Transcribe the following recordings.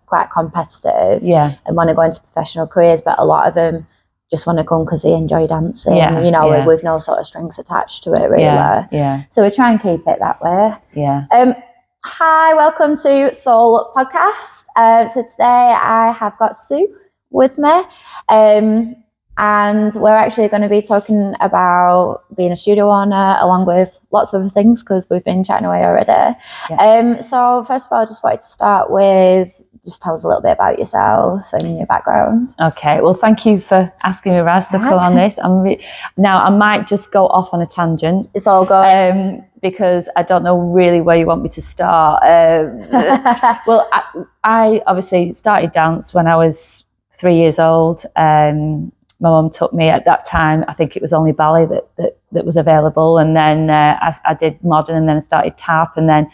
quite competitive Yeah. and want to go into professional careers, but a lot of them just want to come because they enjoy dancing, with no sort of strings attached to it, really. Yeah. So we try and keep it that way. Yeah. Hi, welcome to Soul Podcast. So today I have got Sue with me, and we're actually going to be talking about being a studio owner along with lots of other things because we've been chatting away already. Yeah. So first of all, I just wanted to start with just tell us a little bit about yourself and your background. Okay, well, thank you for asking me, Raz, to come on this. Now, I might just go off on a tangent. It's all good. Because I don't know really where you want me to start. Well, I obviously started dance when I was 3 years old. My mum took me at that time. I think it was only ballet that was available. And then I did modern, and then I started tap, and then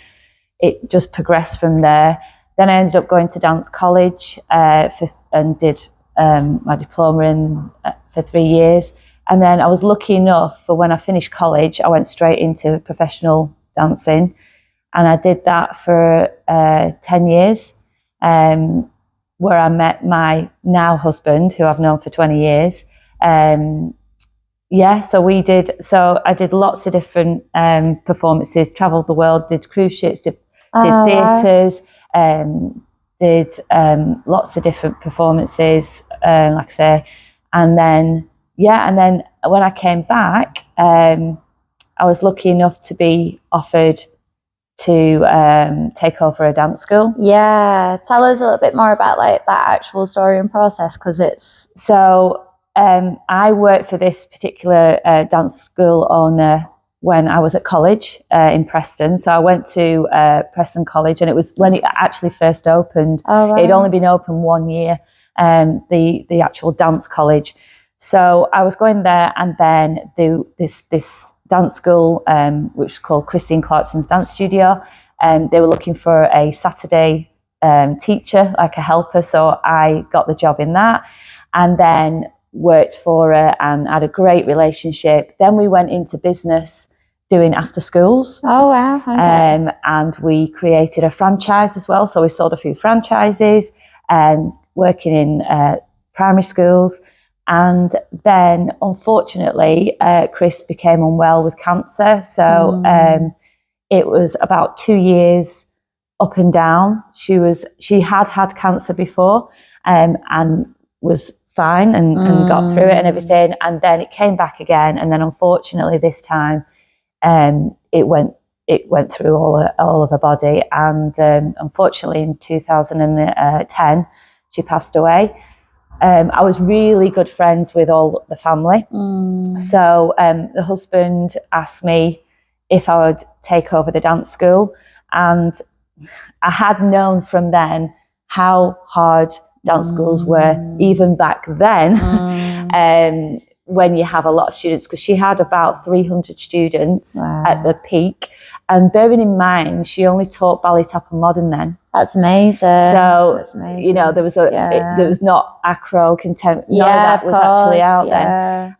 it just progressed from there. Then I ended up going to dance college and did my diploma for 3 years. And then I was lucky enough for when I finished college, I went straight into professional dancing. And I did that for 10 years, where I met my now husband, who I've known for 20 years. So I did lots of different performances, traveled the world, did cruise ships, did theatres, did lots of different performances, like I say. And then when I came back, I was lucky enough to be offered to take over a dance school. Yeah, tell us a little bit more about like that actual story and process, because it's... So I worked for this particular dance school owner when I was at college in Preston. So I went to Preston College, and it was when it actually first opened. Oh, wow. It'd only been open 1 year, the actual dance college. So I was going there, and then this dance school, which was called Christine Clarkson's Dance Studio, and they were looking for a Saturday teacher, like a helper. So I got the job in that, and then worked for her and had a great relationship. Then we went into business doing after schools. Oh, wow. Okay. And we created a franchise as well. So we sold a few franchises and working in primary schools. And then, unfortunately, Chris became unwell with cancer. So it was about 2 years up and down. She had cancer before, and was fine and got through it and everything. And then it came back again. And then, unfortunately, this time it went through all of her body. And unfortunately, in 2010, she passed away. I was really good friends with all the family. So the husband asked me if I would take over the dance school. And I had known from then how hard dance schools were, even back then, when you have a lot of students, because she had about 300 students at the peak. And bearing in mind, she only taught ballet, tap and modern then. That's amazing. So, there was there was not acro, contempt, none of that was actually out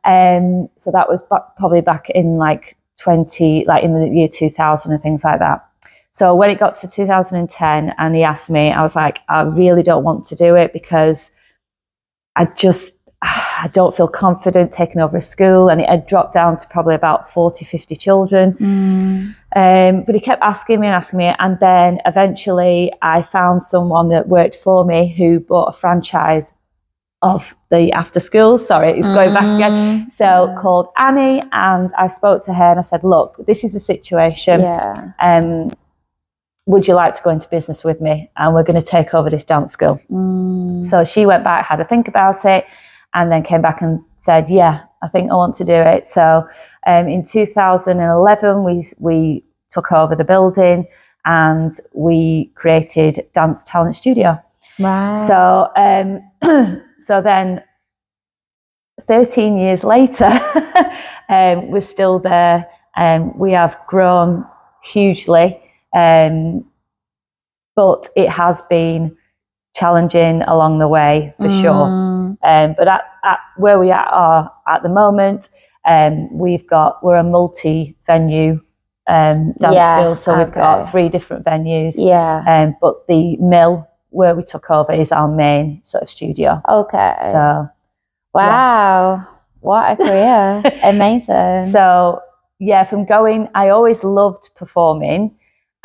then. So that was probably back in in the year 2000 and things like that. So when it got to 2010 and he asked me, I was like, I really don't want to do it because I don't feel confident taking over a school. And it had dropped down to probably about 40, 50 children. But he kept asking me. And then eventually I found someone that worked for me who bought a franchise of the after school. Sorry, it's going back again. So called Annie. And I spoke to her and I said, look, this is the situation. Would you like to go into business with me? And we're going to take over this dance school. So she went back, had a think about it, and then came back and said, yeah, I think I want to do it. So in 2011, we took over the building and we created Dance Talent Studio. Right. So, so then 13 years later, we're still there. We have grown hugely, but it has been challenging along the way for sure. But at where we are at the moment, we're a multi-venue dance school, so we've got 3 different venues. But the mill where we took over is our main sort of studio. Okay. So, wow, yes. What a career. Amazing. So, yeah, from going, I always loved performing,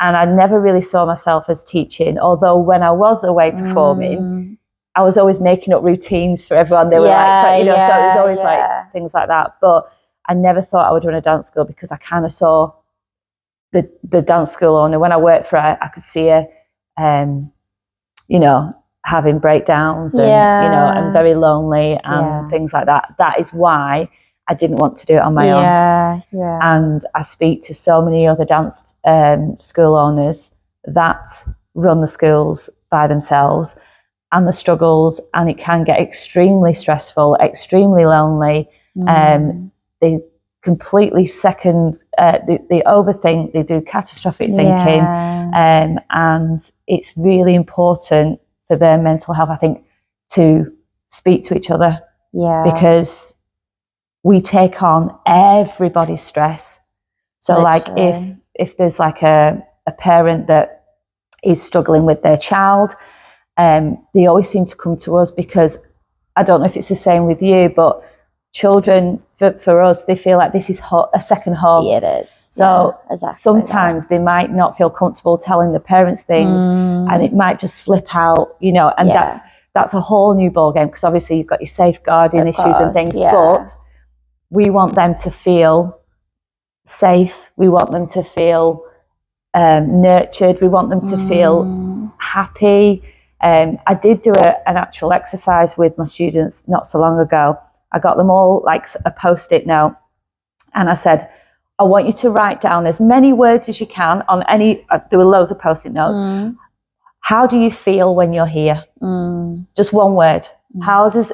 and I never really saw myself as teaching, although when I was away performing, I was always making up routines for everyone. They were like, you know, so it was always like things like that. But I never thought I would run a dance school, because I kind of saw the dance school owner, when I worked for her, I could see her, you know, having breakdowns and, you know, and very lonely and things like that. That is why I didn't want to do it on my own. And I speak to so many other dance school owners that run the schools by themselves, and the struggles, and it can get extremely stressful, extremely lonely. They completely they overthink, they do catastrophic thinking, and it's really important for their mental health, I think, to speak to each other, because we take on everybody's stress. So literally, like if there's like a parent that is struggling with their child, they always seem to come to us, because I don't know if it's the same with you, but children, for us, they feel like this is a second home. Yeah, it is. So sometimes they might not feel comfortable telling the parents things, and it might just slip out, you know, and that's a whole new ball game, because obviously you've got your safeguarding issues and things, but we want them to feel safe. We want them to feel nurtured. We want them to feel happy. I did do an actual exercise with my students not so long ago. I got them all like a post-it note, and I said, I want you to write down as many words as you can on any, there were loads of post-it notes. How do you feel when you're here? Just one word. How does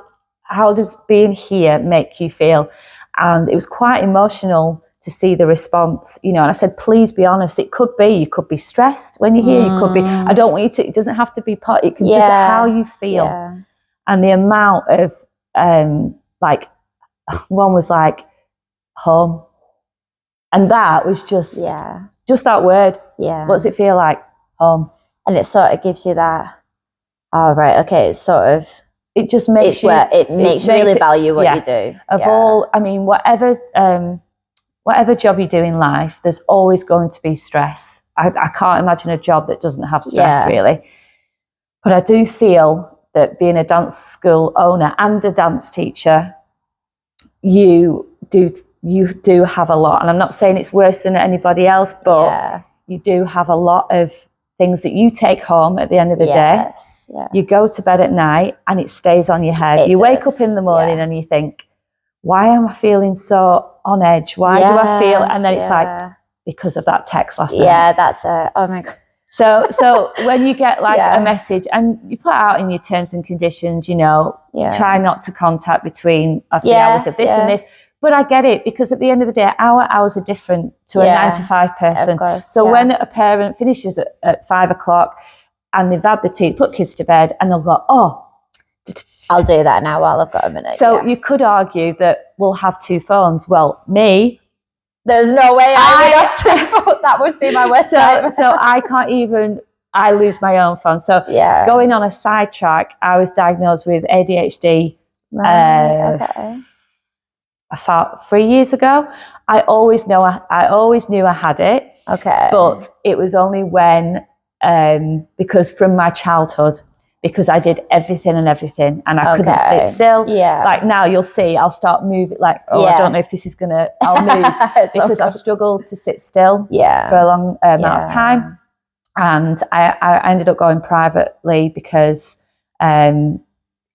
being here make you feel? And it was quite emotional to see the response, you know. And I said, please be honest. It could be, you could be stressed when you're here. You could be, I don't want you to, it doesn't have to be part, it can just how you feel. And the amount of, like, one was like home, and that was just that word. What does it feel like? Home. And it sort of gives you that, oh right, okay, it's sort of, it just makes you, it makes you really value what you do. Of all, I mean, whatever job you do in life, there's always going to be stress. I can't imagine a job that doesn't have stress, really. But I do feel that being a dance school owner and a dance teacher, you do have a lot. And I'm not saying it's worse than anybody else, but you do have a lot of things that you take home at the end of the day. You go to bed at night and it stays on your head. You wake up in the morning and you think, why am I feeling so on edge? Why do I feel? And then it's like, because of that text last night. Yeah, that's it. Oh my God. So when you get like a message, and you put out in your terms and conditions, you know, try not to contact between the hours of this and this. But I get it, because at the end of the day, our hours are different to a 9 to 5 person. Of course, so when a parent finishes at 5 o'clock and they've had the tea, put kids to bed, and they'll go, oh, I'll do that now while I've got a minute. So you could argue that we'll have 2 phones. Well, me, there's no way I would have 2 phones. That would be my worst nightmare. So I can't even, I lose my own phone. So going on a sidetrack, I was diagnosed with ADHD about 3 years ago. I always knew I had it. But it was only when, because from my childhood, because I did everything and I couldn't sit still. Like now you'll see, I'll start moving, like, I don't know if this is I'll move because I struggled to sit still for a long amount of time. And I ended up going privately because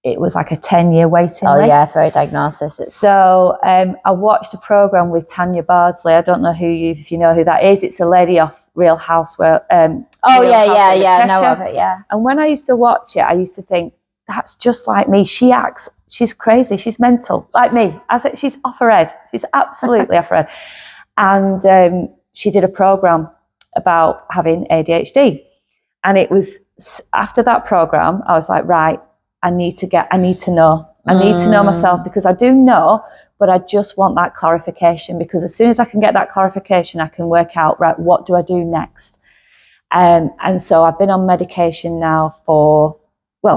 it was like a 10-year waiting list. For a diagnosis. So I watched a program with Tanya Bardsley. I don't know if you know who that is. It's a lady off Real Housewives. Know of it, And when I used to watch it, I used to think, that's just like me. She's crazy, she's mental, like me. I said, she's off her head. She's absolutely off her head. And she did a program about having ADHD. And it was after that program, I was like, right, I need to know myself, because I do know, but I just want that clarification, because as soon as I can get that clarification, I can work out, right, what do I do next? And so I've been on medication now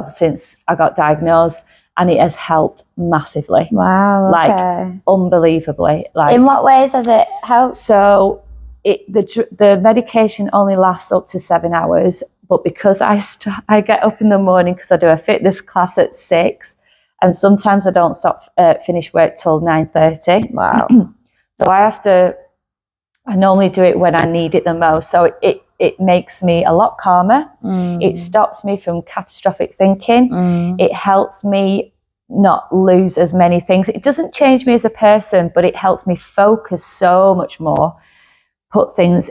since I got diagnosed, and it has helped massively. Wow, okay. Unbelievably. In what ways has it helped? So the medication only lasts up to 7 hours, but because I get up in the morning because I do a fitness class at 6, and sometimes I don't finish work till 9:30. Wow. So I normally do it when I need it the most. So it makes me a lot calmer. It stops me from catastrophic thinking. It helps me not lose as many things. It doesn't change me as a person, but it helps me focus so much more, put things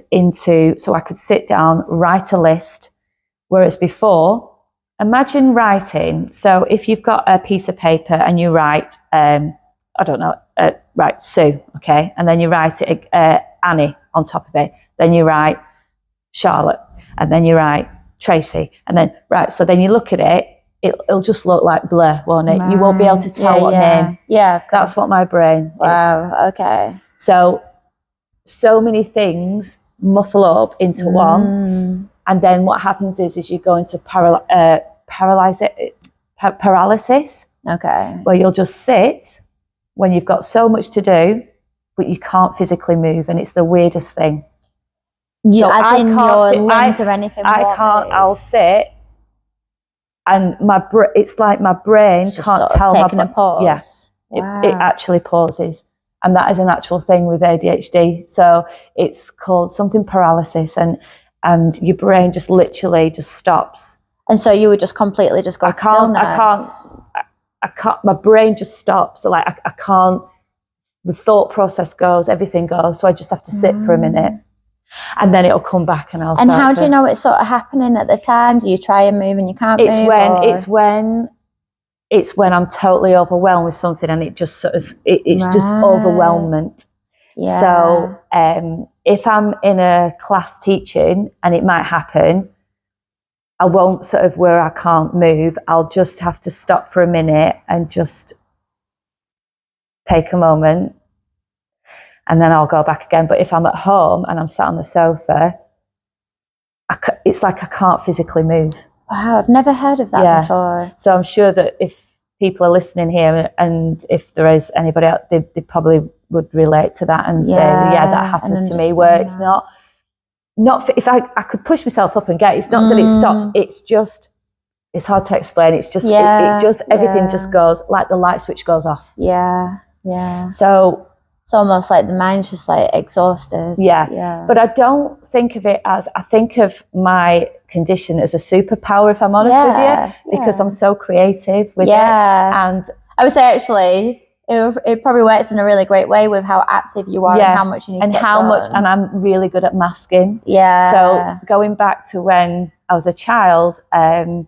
so I could sit down, write a list. Whereas before, imagine writing. So if you've got a piece of paper and you write, write Sue, okay? And then you write Annie on top of it. Then you write Charlotte, and then you write Tracy, and then so then you look at it, it'll just look like blur, won't it? You won't be able to tell what name. Yeah, that's what my brain is. Wow, okay. So many things muffle up into one, and then what happens is you go into paralysis. Okay. Where you'll just sit when you've got so much to do, but you can't physically move, and it's the weirdest thing. As in your limbs or anything? I can't. Move. I'll sit, and it's like my brain it's can't tell taking a pause. Yes, wow. it actually pauses, and that is an actual thing with ADHD. So it's called something paralysis, and your brain just literally just stops. And so you would just completely just go stillness. I can't. My brain just stops. So I can't. The thought process goes, everything goes. So I just have to sit for a minute. And then it'll come back, and And how do you know it's sort of happening at the time? Do you try and move and you can't move? It's when I'm totally overwhelmed with something, and it just sort of it's just overwhelmment. Yeah. So if I'm in a class teaching, and it might happen, I won't sort of where I can't move. I'll just have to stop for a minute and just take a moment. And then I'll go back again. But if I'm at home and I'm sat on the sofa, it's like I can't physically move. Wow, I've never heard of that before. So I'm sure that if people are listening here, and if there is anybody out, they probably would relate to that and say, that happens to me. Where it's not if I could push myself up and get it, it's not that it stops. It's just, it's hard to explain. It's just, everything just goes, like the light switch goes off. Yeah, yeah. So it's almost like the mind's just like exhausted. Yeah. But I don't think of it as, I think of my condition as a superpower, if I'm honest with you, because I'm so creative with it. And I would say actually, it probably works in a really great way with how active you are and how much you need to get done. And I'm really good at masking. Yeah. So going back to when I was a child, ADHD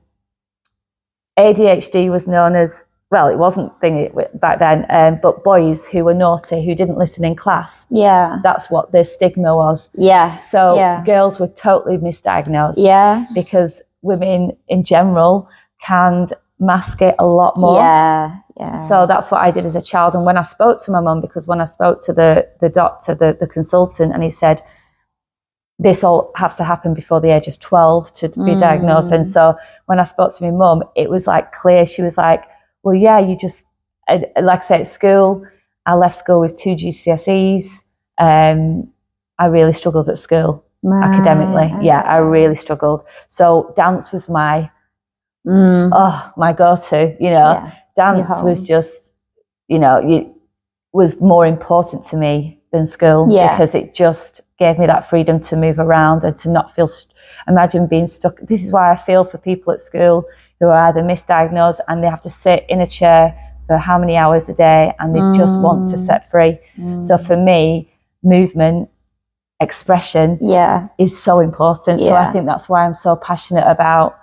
was known as, well, it wasn't thingy back then, but boys who were naughty, who didn't listen in class. Yeah. That's what the stigma was. Yeah. So girls were totally misdiagnosed. Yeah. Because women in general can mask it a lot more. Yeah. Yeah. So that's what I did as a child. And when I spoke to my mum, because when I spoke to the doctor, the consultant, and he said, this all has to happen before the age of 12 to be diagnosed. And so when I spoke to my mum, it was like clear. She was like, well, yeah, you just, like I say, at school, I left school with 2 GCSEs. I really struggled at school academically. Okay. Yeah, I really struggled. So dance was my go-to, you know. Yeah. Dance was just, you know, was more important to me than school because it just gave me that freedom to move around and to not feel, imagine being stuck. This is why I feel for people at school who are either misdiagnosed and they have to sit in a chair for how many hours a day and they just want to set free. So for me, movement, expression is so important. So I think that's why I'm so passionate about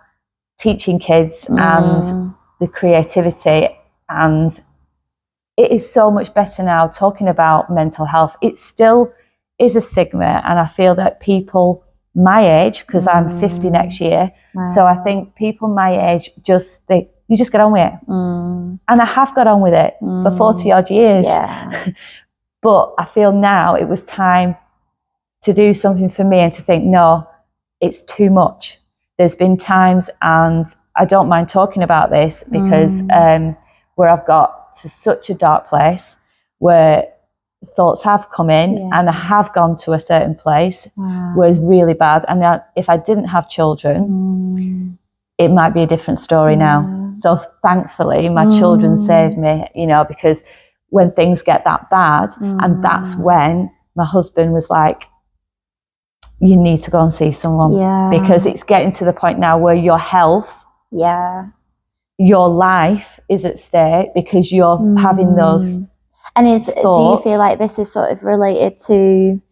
teaching kids and the creativity. And it is so much better now talking about mental health. It still is a stigma, and I feel that people my age, because I'm 50 next year, so I think people my age just think, you just get on with it. And I have got on with it for 40 odd years. But I feel now it was time to do something for me and to think, no, it's too much. There's been times, and I don't mind talking about this because where I've got to such a dark place where thoughts have come in and I have gone to a certain place where it's really bad. And if I didn't have children, it might be a different story now. So thankfully, my children saved me, you know, because when things get that bad, and that's when my husband was like, you need to go and see someone because it's getting to the point now where your health, your life is at stake because you're having those and do you feel like this is sort of related to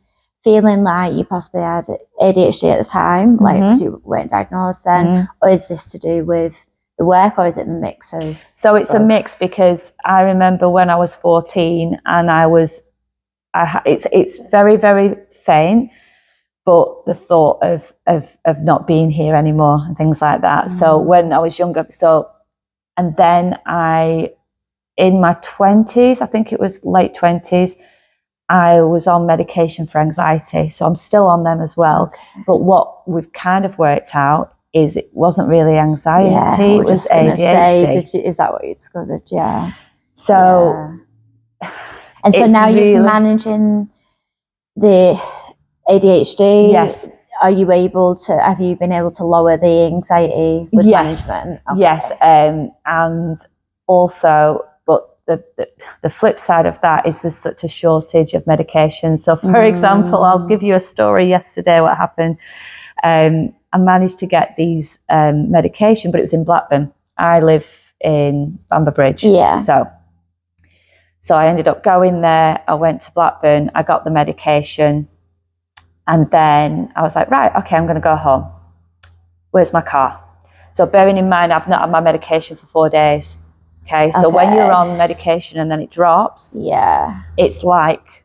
feeling like you possibly had ADHD at the time, like you weren't diagnosed then, or is this to do with the work, or is it the mix of? So it's a mix, because I remember when I was 14 and it's very, very faint, but the thought of not being here anymore and things like that. So when I was younger, and then in my 20s, I think it was late 20s, I was on medication for anxiety. So I'm still on them as well. Okay. But what we've kind of worked out is it wasn't really anxiety, it was ADHD. Is that what you discovered? Yeah. So, and so now you're managing the ADHD. Yes. Have you been able to lower the anxiety with management? Okay. Yes. And also, but the flip side of that is there's such a shortage of medication. So for example, I'll give you a story yesterday, what happened. I managed to get these medication, but it was in Blackburn. I live in Bamber Bridge. Yeah. So I ended up going there. I went to Blackburn. I got the medication. And then I was like, right, okay, I'm going to go home. Where's my car? So bearing in mind, I've not had my medication for 4 days. Okay. So when you're on medication and then it drops, it's like,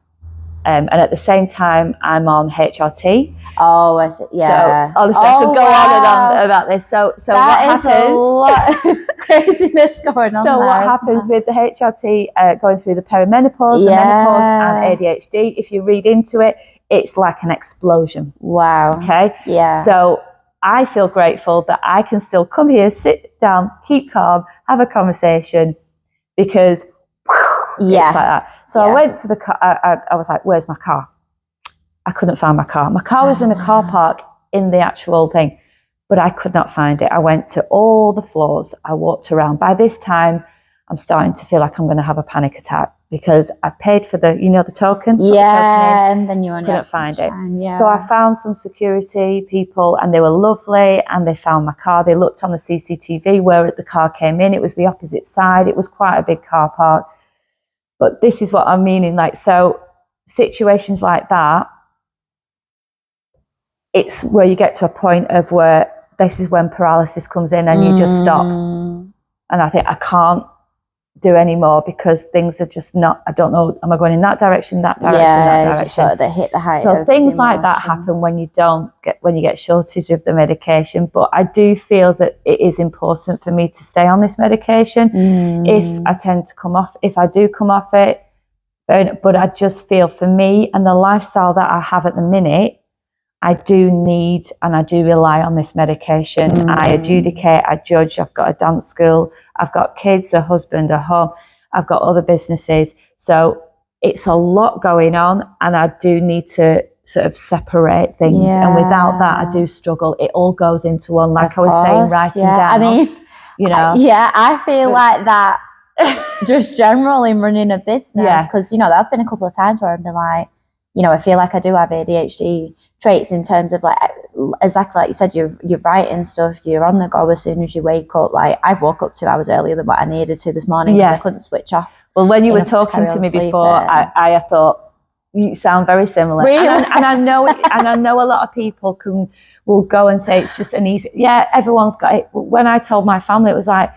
and at the same time, I'm on HRT. Oh, I see. Yeah. So honestly, I could go on and on about this. So that what happens? A lot of craziness going on. So what happens with the HRT, going through the perimenopause, the menopause, and ADHD? If you read into it, it's like an explosion. Wow. Okay. Yeah. So I feel grateful that I can still come here, sit down, keep calm, have a conversation, because it's like that. So I went to the car. I was like, where's my car? I couldn't find my car. My car was in the car park in the actual thing, but I could not find it. I went to all the floors. I walked around. By this time, I'm starting to feel like I'm going to have a panic attack because I paid for the token. Yeah, and then you couldn't find it. So I found some security people, and they were lovely, and they found my car. They looked on the CCTV where the car came in. It was the opposite side. It was quite a big car park. But this is what I'm meaning. Like, so situations like that, it's where you get to a point of where this is when paralysis comes in and you just stop. And I think I can't do any more because things are just not, I don't know, am I going in that direction, that direction? Just sort of they hit the height. So things like that happen when you get shortage of the medication. But I do feel that it is important for me to stay on this medication. If I tend to come off, if I do come off it, but I just feel for me and the lifestyle that I have at the minute, I do need and I do rely on this medication. I adjudicate, I judge, I've got a dance school, I've got kids, a husband, a home, I've got other businesses. So it's a lot going on and I do need to sort of separate things. And without that, I do struggle. It all goes into one, like I was saying, writing down. I mean, I feel like that just generally running a business, because, that's been a couple of times where I've been like, I feel like I do have ADHD traits in terms of like, exactly like you said, you're writing stuff, you're on the go as soon as you wake up. Like I've woke up 2 hours earlier than what I needed to this morning because I couldn't switch off. Well, when you were talking to me before, I thought you sound very similar. Really? And I know and I know a lot of people will go and say it's just an easy, everyone's got it. When I told my family, it was like,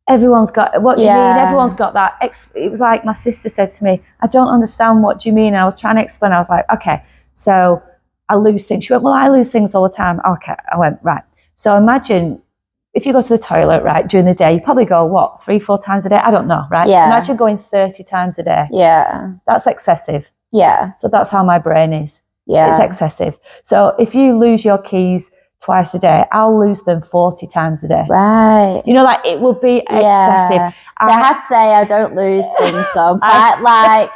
everyone's got, what do you mean? Everyone's got that. It was like my sister said to me, I don't understand, what do you mean? And I was trying to explain. I was like, okay, so I lose things. She went, well, I lose things all the time. Okay. I went, right. So imagine if you go to the toilet, right, during the day, you probably go, 3-4 times a day? I don't know, right? Yeah. Imagine going 30 times a day. Yeah. That's excessive. Yeah. So that's how my brain is. Yeah. It's excessive. So if you lose your keys twice a day, I'll lose them 40 times a day. Right. You know, like it would be excessive. So I have to say I don't lose things, so I'm quite like,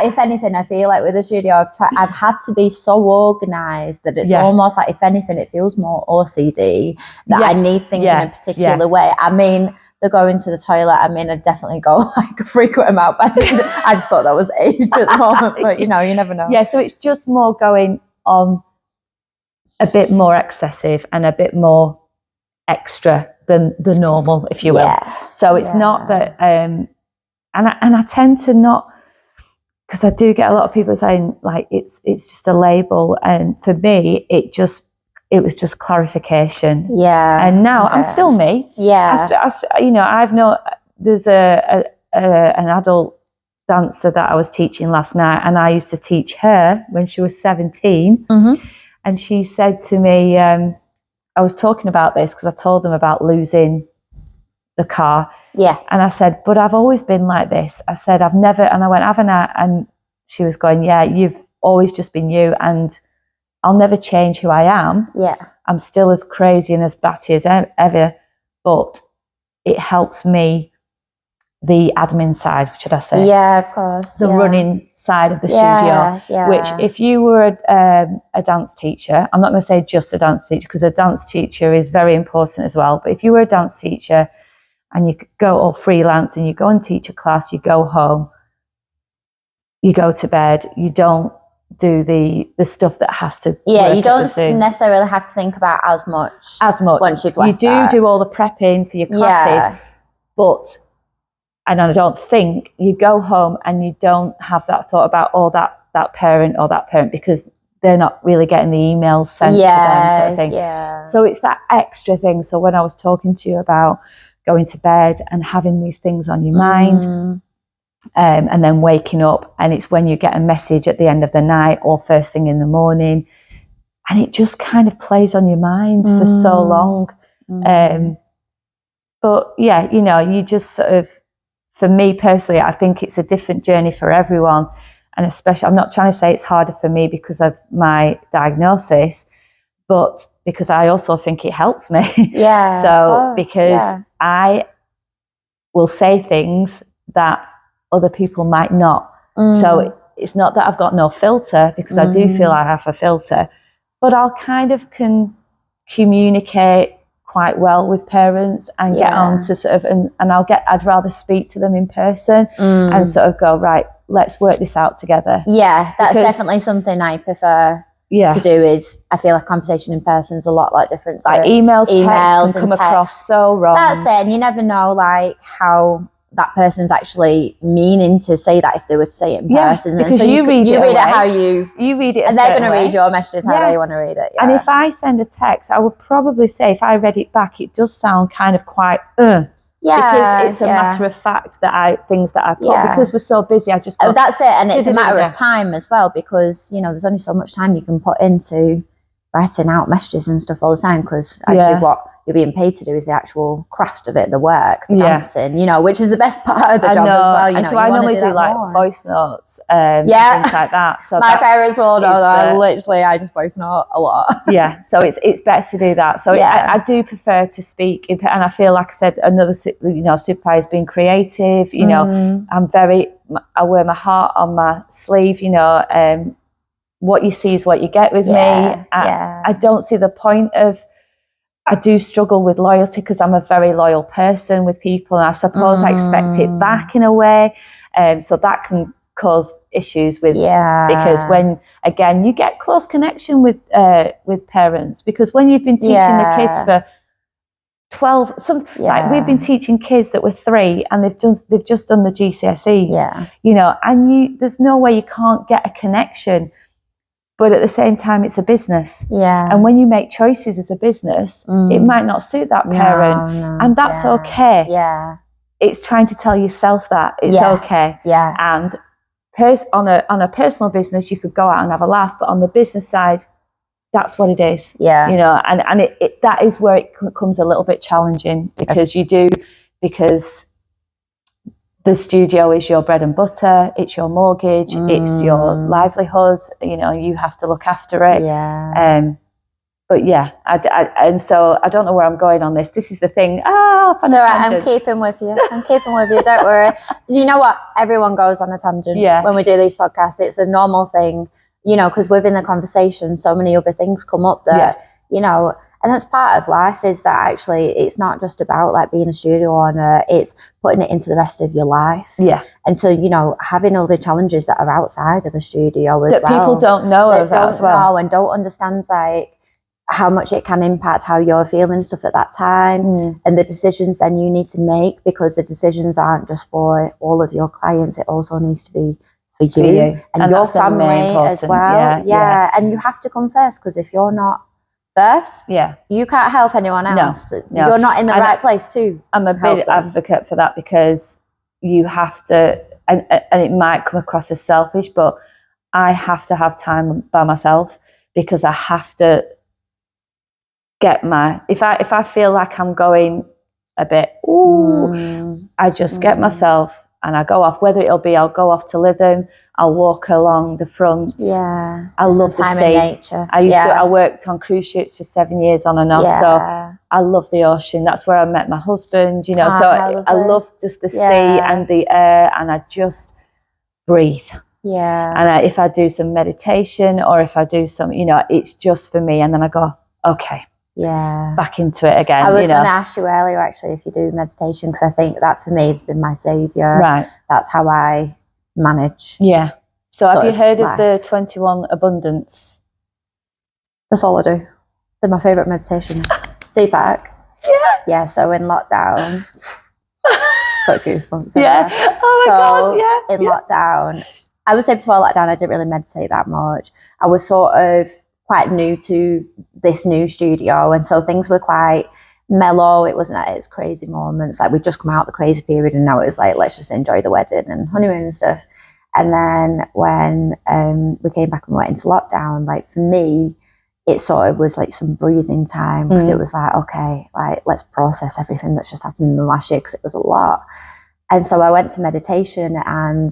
if anything, I feel like with the studio, I've had to be so organised that it's almost like, if anything, it feels more OCD, that I need things in a particular way. I mean, the going to the toilet, I mean, I definitely go like a frequent amount, but I just thought that was age at the moment, but you know, you never know. Yeah, so it's just more going on a bit more excessive and a bit more extra than the normal, if you will. So it's not that, and I tend to not, because I do get a lot of people saying like it's just a label, and for me it was just clarification. And now I'm still me. You know, there's an adult dancer that I was teaching last night, and I used to teach her when she was 17. And she said to me, I was talking about this because I told them about losing the car. And I said, but I've always been like this. I said, I've never, and I went, haven't I? And she was going, yeah, you've always just been you, and I'll never change who I am. I'm still as crazy and as batty as ever, but it helps me, the admin side, should I say? Of course. The running side of the studio, which if you were a dance teacher, I'm not going to say just a dance teacher, because a dance teacher is very important as well, but if you were a dance teacher and you go all freelance and you go and teach a class, you go home, you go to bed, you don't do the stuff that has to you don't necessarily have to think about as much once you've left. You do all the prepping for your classes, but and I don't think you go home and you don't have that thought about that parent or that parent, because they're not really getting the emails sent to them, sort of thing. So it's that extra thing. So when I was talking to you about going to bed and having these things on your mind, and then waking up, and it's when you get a message at the end of the night or first thing in the morning, and it just kind of plays on your mind for so long. But yeah, you know, you just sort of, for me personally, I think it's a different journey for everyone. And especially, I'm not trying to say it's harder for me because of my diagnosis, but because I also think it helps me. Because I will say things that other people might not. So it's not that I've got no filter, because I do feel I have a filter, but I'll kind of can communicate quite well with parents and get on to sort of, and I'd rather speak to them in person and sort of go, right, let's work this out together. That's definitely something I prefer to do. Is I feel like conversation in person is a lot different. Like emails texts can come across so wrong. That's it, and you never know like how that person's actually meaning to say that if they were to say it in person. Because and so you read it how you read it, and they're going to read your messages how they want to read it. And if I send a text, I would probably say, if I read it back, it does sound kind of quite because it's a matter of fact that things that I put, because we're so busy, I just go, that's it. And it's a matter of time as well, because you know there's only so much time you can put into writing out messages and stuff all the time, because actually what you're being paid to do is the actual craft of it, the work, the dancing, you know, which is the best part of the job as well. You know, so I normally do like voice notes, things like that. So my parents will know that I just voice note a lot. So it's better to do that. So I do prefer to speak, and I feel like I said, another superpower is being creative. You know, I wear my heart on my sleeve. You know, what you see is what you get with me. I don't see the point of. I do struggle with loyalty because I'm a very loyal person with people, and I suppose I expect it back in a way. So that can cause issues with because when again you get close connection with parents, because when you've been teaching the kids for 12, like we've been teaching kids that were 3 and they've just done the GCSEs, you know, and there's no way you can't get a connection. But at the same time, it's a business. And when you make choices as a business, it might not suit that parent. And that's okay. It's trying to tell yourself that it's okay. And on a personal business, you could go out and have a laugh. But on the business side, that's what it is. You know, and that is where it becomes a little bit challenging, because because the studio is your bread and butter, it's your mortgage, it's your livelihood, you know, you have to look after it. but yeah, and so I don't know where I'm going on this. This is the thing. So I'm keeping with you. Don't worry. You know what? Everyone goes on a tangent when we do these podcasts. It's a normal thing, you know, because within the conversation, so many other things come up that, you know, and that's part of life, is that actually it's not just about like being a studio owner, it's putting it into the rest of your life. Yeah. And so, you know, having all the challenges that are outside of the studio as well. That people don't know of as well. And don't understand like how much it can impact how you're feeling and stuff at that time, and the decisions then you need to make, because the decisions aren't just for all of your clients, it also needs to be for you and your family as well. Yeah. And you have to come first, because if you're not first, you can't help anyone else. No. You're not in the right place too. I'm a big advocate for that, because you have to, and it might come across as selfish, but I have to have time by myself, because I have to get if I feel like I'm going a bit, I just get myself and I go off, whether I'll go off to Lytham, I'll walk along the front. Yeah. I love the sea. Nature. I worked on cruise ships for 7 years on and off. So I love the ocean. That's where I met my husband, you know, so I love just the sea and the air, and I just breathe. Yeah. And if I do some meditation, or if I do some, you know, it's just for me. And then I go, okay. Yeah, back into it again. I was going to ask you earlier, actually, if you do meditation, because I think that for me has been my saviour. Right. That's how I manage. Yeah. So have you heard of the 21 Abundance? That's all I do. They're my favourite meditations. Deepak. Yeah. So in lockdown, just got goosebumps. Yeah. Oh my God. Yeah. In lockdown, I would say before lockdown, I didn't really meditate that much. I was sort of quite new to this new studio, and so things were quite mellow. It wasn't at its crazy moments, like we'd just come out the crazy period, and now it was like, let's just enjoy the wedding and honeymoon and stuff. And then when we came back and went into lockdown, like for me, it sort of was like some breathing time, because it was like, okay, like let's process everything that's just happened in the last year, because it was a lot. And so I went to meditation, and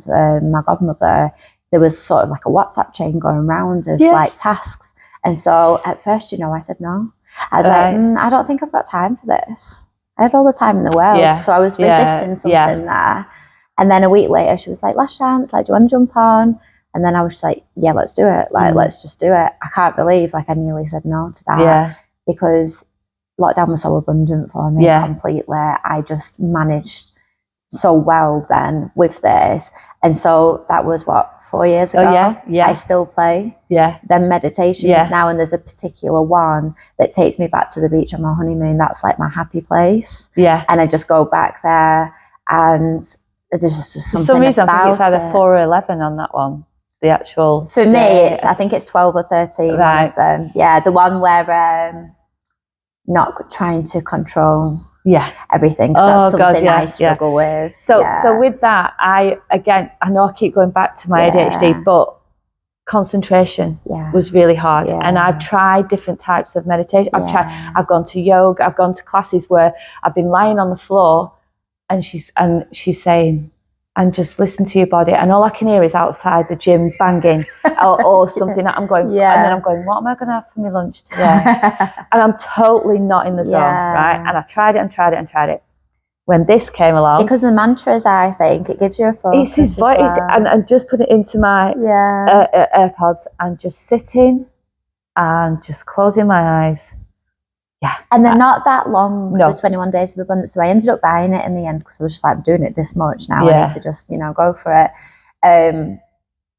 my godmother, there was sort of like a WhatsApp chain going around of like tasks. And so at first, you know, I said no. I was like, I don't think I've got time for this. I had all the time in the world. Yeah. So I was resisting something there. And then a week later, she was like, last chance, like, do you want to jump on? And then I was like, yeah, let's do it. Like, let's just do it. I can't believe, like, I nearly said no to that, because lockdown was so abundant for me completely. I just managed so well then with this. And so that was 4 years ago. I still play then meditations now, and there's a particular one that takes me back to the beach on my honeymoon. That's like my happy place. And I just go back there, and there's just something. For some reason, I think it's either 4 or 11 on that one. The actual for me, I think it's 12 or 13. Right. One of them. Yeah, the one where not trying to control everything, because that's something I struggle with. So with that, I know I keep going back to my ADHD, but concentration was really hard. And I've tried different types of meditation. I've gone to yoga, I've gone to classes where I've been lying on the floor, and she's saying, and just listen to your body, and all I can hear is outside the gym banging or something that I'm going, and then I'm going, what am I going to have for my lunch today? And I'm totally not in the zone, right? And I tried it. When this came along, because the mantras, I think it gives you a focus. It's his voice, and just put it into my AirPods, and just sitting and just closing my eyes. Yeah. And they're not that long, the 21 Days of Abundance. So I ended up buying it in the end, because I was just like, I'm doing it this much now. I need to just, you know, go for it. And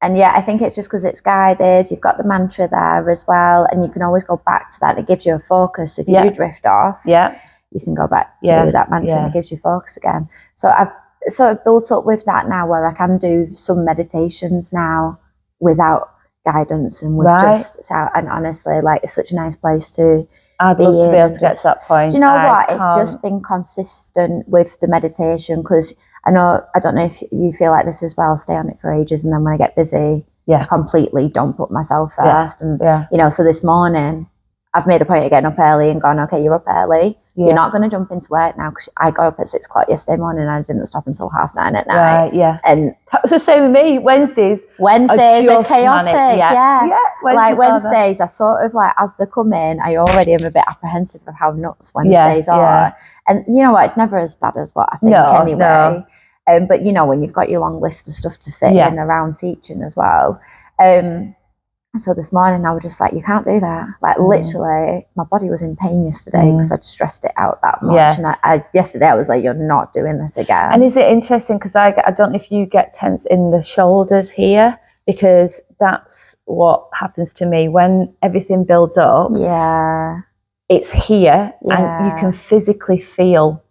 I think it's just because it's guided. You've got the mantra there as well, and you can always go back to that. It gives you a focus. If you do drift off, you can go back to that mantra, and it gives you focus again. So I've sort of built up with that now, where I can do some meditations now without guidance, and with just out. And honestly, like, it's such a nice place to. I'd love to be able to get to that point. Do you know what? It's just been consistent with the meditation, because I don't know if you feel like this as well. Stay on it for ages, and then when I get busy, I completely don't put myself first. And you know, so this morning I've made a point of getting up early and gone, okay, you're up early. You're not going to jump into work now, because I got up at 6 o'clock yesterday morning and I didn't stop until 9:30 at night. Right, yeah. And that was the same with me. Wednesdays are chaotic. Yeah. Wednesdays, I sort of like, as they come in, I already am a bit apprehensive of how nuts Wednesdays are. And you know what? It's never as bad as what I think anyway. No. But you know, when you've got your long list of stuff to fit in around teaching as well. So this morning I was just like, you can't do that. Like literally, my body was in pain yesterday because I'd stressed it out that much. And yesterday I was like, you're not doing this again. And is it interesting, because I don't know if you get tense in the shoulders here, because that's what happens to me when everything builds up. Yeah. It's here and you can physically feel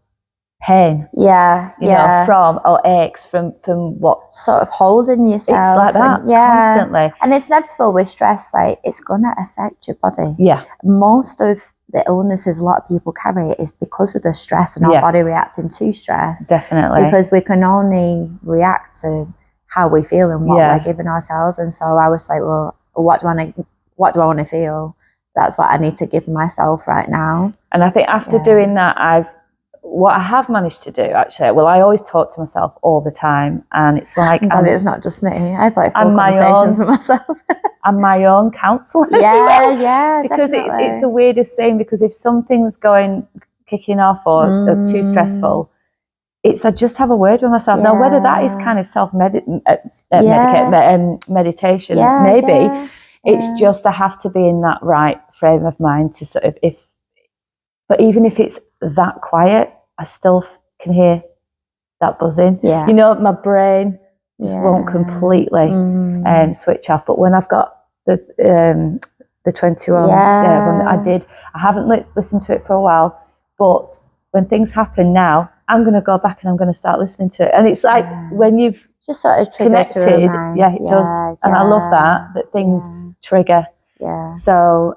pain. You know, from, or aches from what? Sort of holding yourself. It's like that constantly. And it's inevitable with stress, like it's going to affect your body. Yeah. Most of the illnesses a lot of people carry is because of the stress and our body reacting to stress. Definitely. Because we can only react to how we feel and what we're giving ourselves. And so I was like, well, what do I want to feel? That's what I need to give myself right now. And I think after doing that, what I have managed to do, actually, well, I always talk to myself all the time, and it's like, and it's not just me. I have like 4 conversations with myself. I'm my own counsellor. Because it's the weirdest thing, because if something's kicking off or too stressful, I just have a word with myself. Now, whether that is kind of meditation, maybe it's just I have to be in that right frame of mind to sort of, but even if it's that quiet, I still can hear that buzzing. You know, my brain just won't completely switch off. But when I've got the 21 one that I haven't listened to it for a while, but when things happen now, I'm going to go back and I'm going to start listening to it. And it's like when you've just sort of connected, it does. And I love that things trigger. So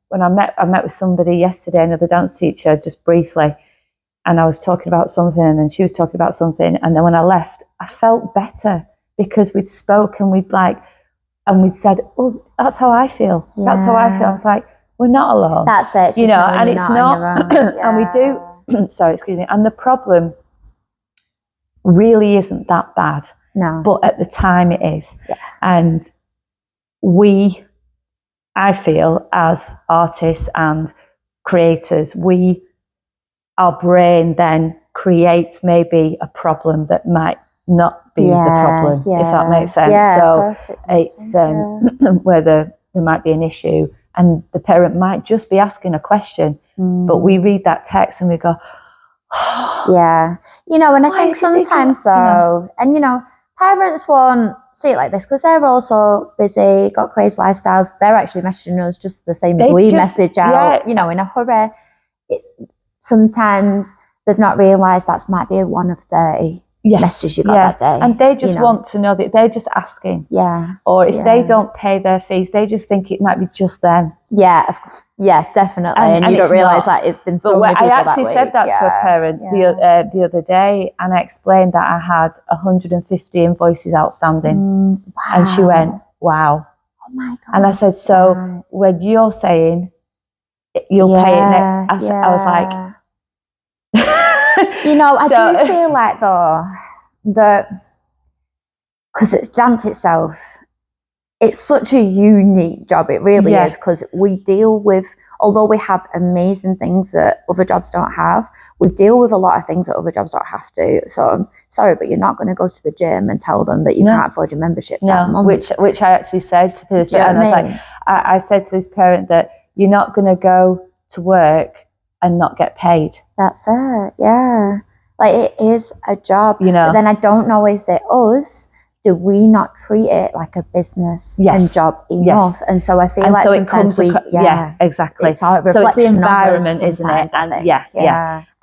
when I met with somebody yesterday, another dance teacher, just briefly, and I was talking about something, and then she was talking about something, and then when I left, I felt better because we'd spoken, we'd said, "Oh, that's how I feel. That's how I feel." I was like, "We're not alone." That's it. You know, and it's not, and we do. Sorry, excuse me. And the problem really isn't that bad. No, but at the time it is, and I feel as artists and creators, our brain then creates maybe a problem that might not be the problem, if that makes sense. So it's where there might be an issue, and the parent might just be asking a question, but we read that text and we go, you know, and I think sometimes though, and you know, parents won't see it like this because they're also busy, got crazy lifestyles. They're actually messaging us just the same as we message out, you know, in a hurry. Sometimes they've not realised that might be one of 30 messages you got that day. And they just want to know that they're just asking. Or if they don't pay their fees, they just think it might be just them. Definitely. And you don't realise that it's been so many people I actually said that to a parent the other day, and I explained that I had 150 invoices outstanding. And she went, "Wow." Oh my God. And I said, "So when you're saying you'll pay it next," I was like, you know, I do feel like though that because it's dance itself, it's such a unique job. It really is, because we deal with, although we have amazing things that other jobs don't have, we deal with a lot of things that other jobs don't have to. So I'm sorry, but you're not going to go to the gym and tell them that you can't afford your membership that month. Which I actually said to this parent, and I was like, I said to this parent that you're not going to go to work and not get paid. That's it. Like, it is a job, you know. But then I don't know, is it us? Do we not treat it like a business and job enough? And so I feel like sometimes exactly. It's so it's the environment, isn't it? And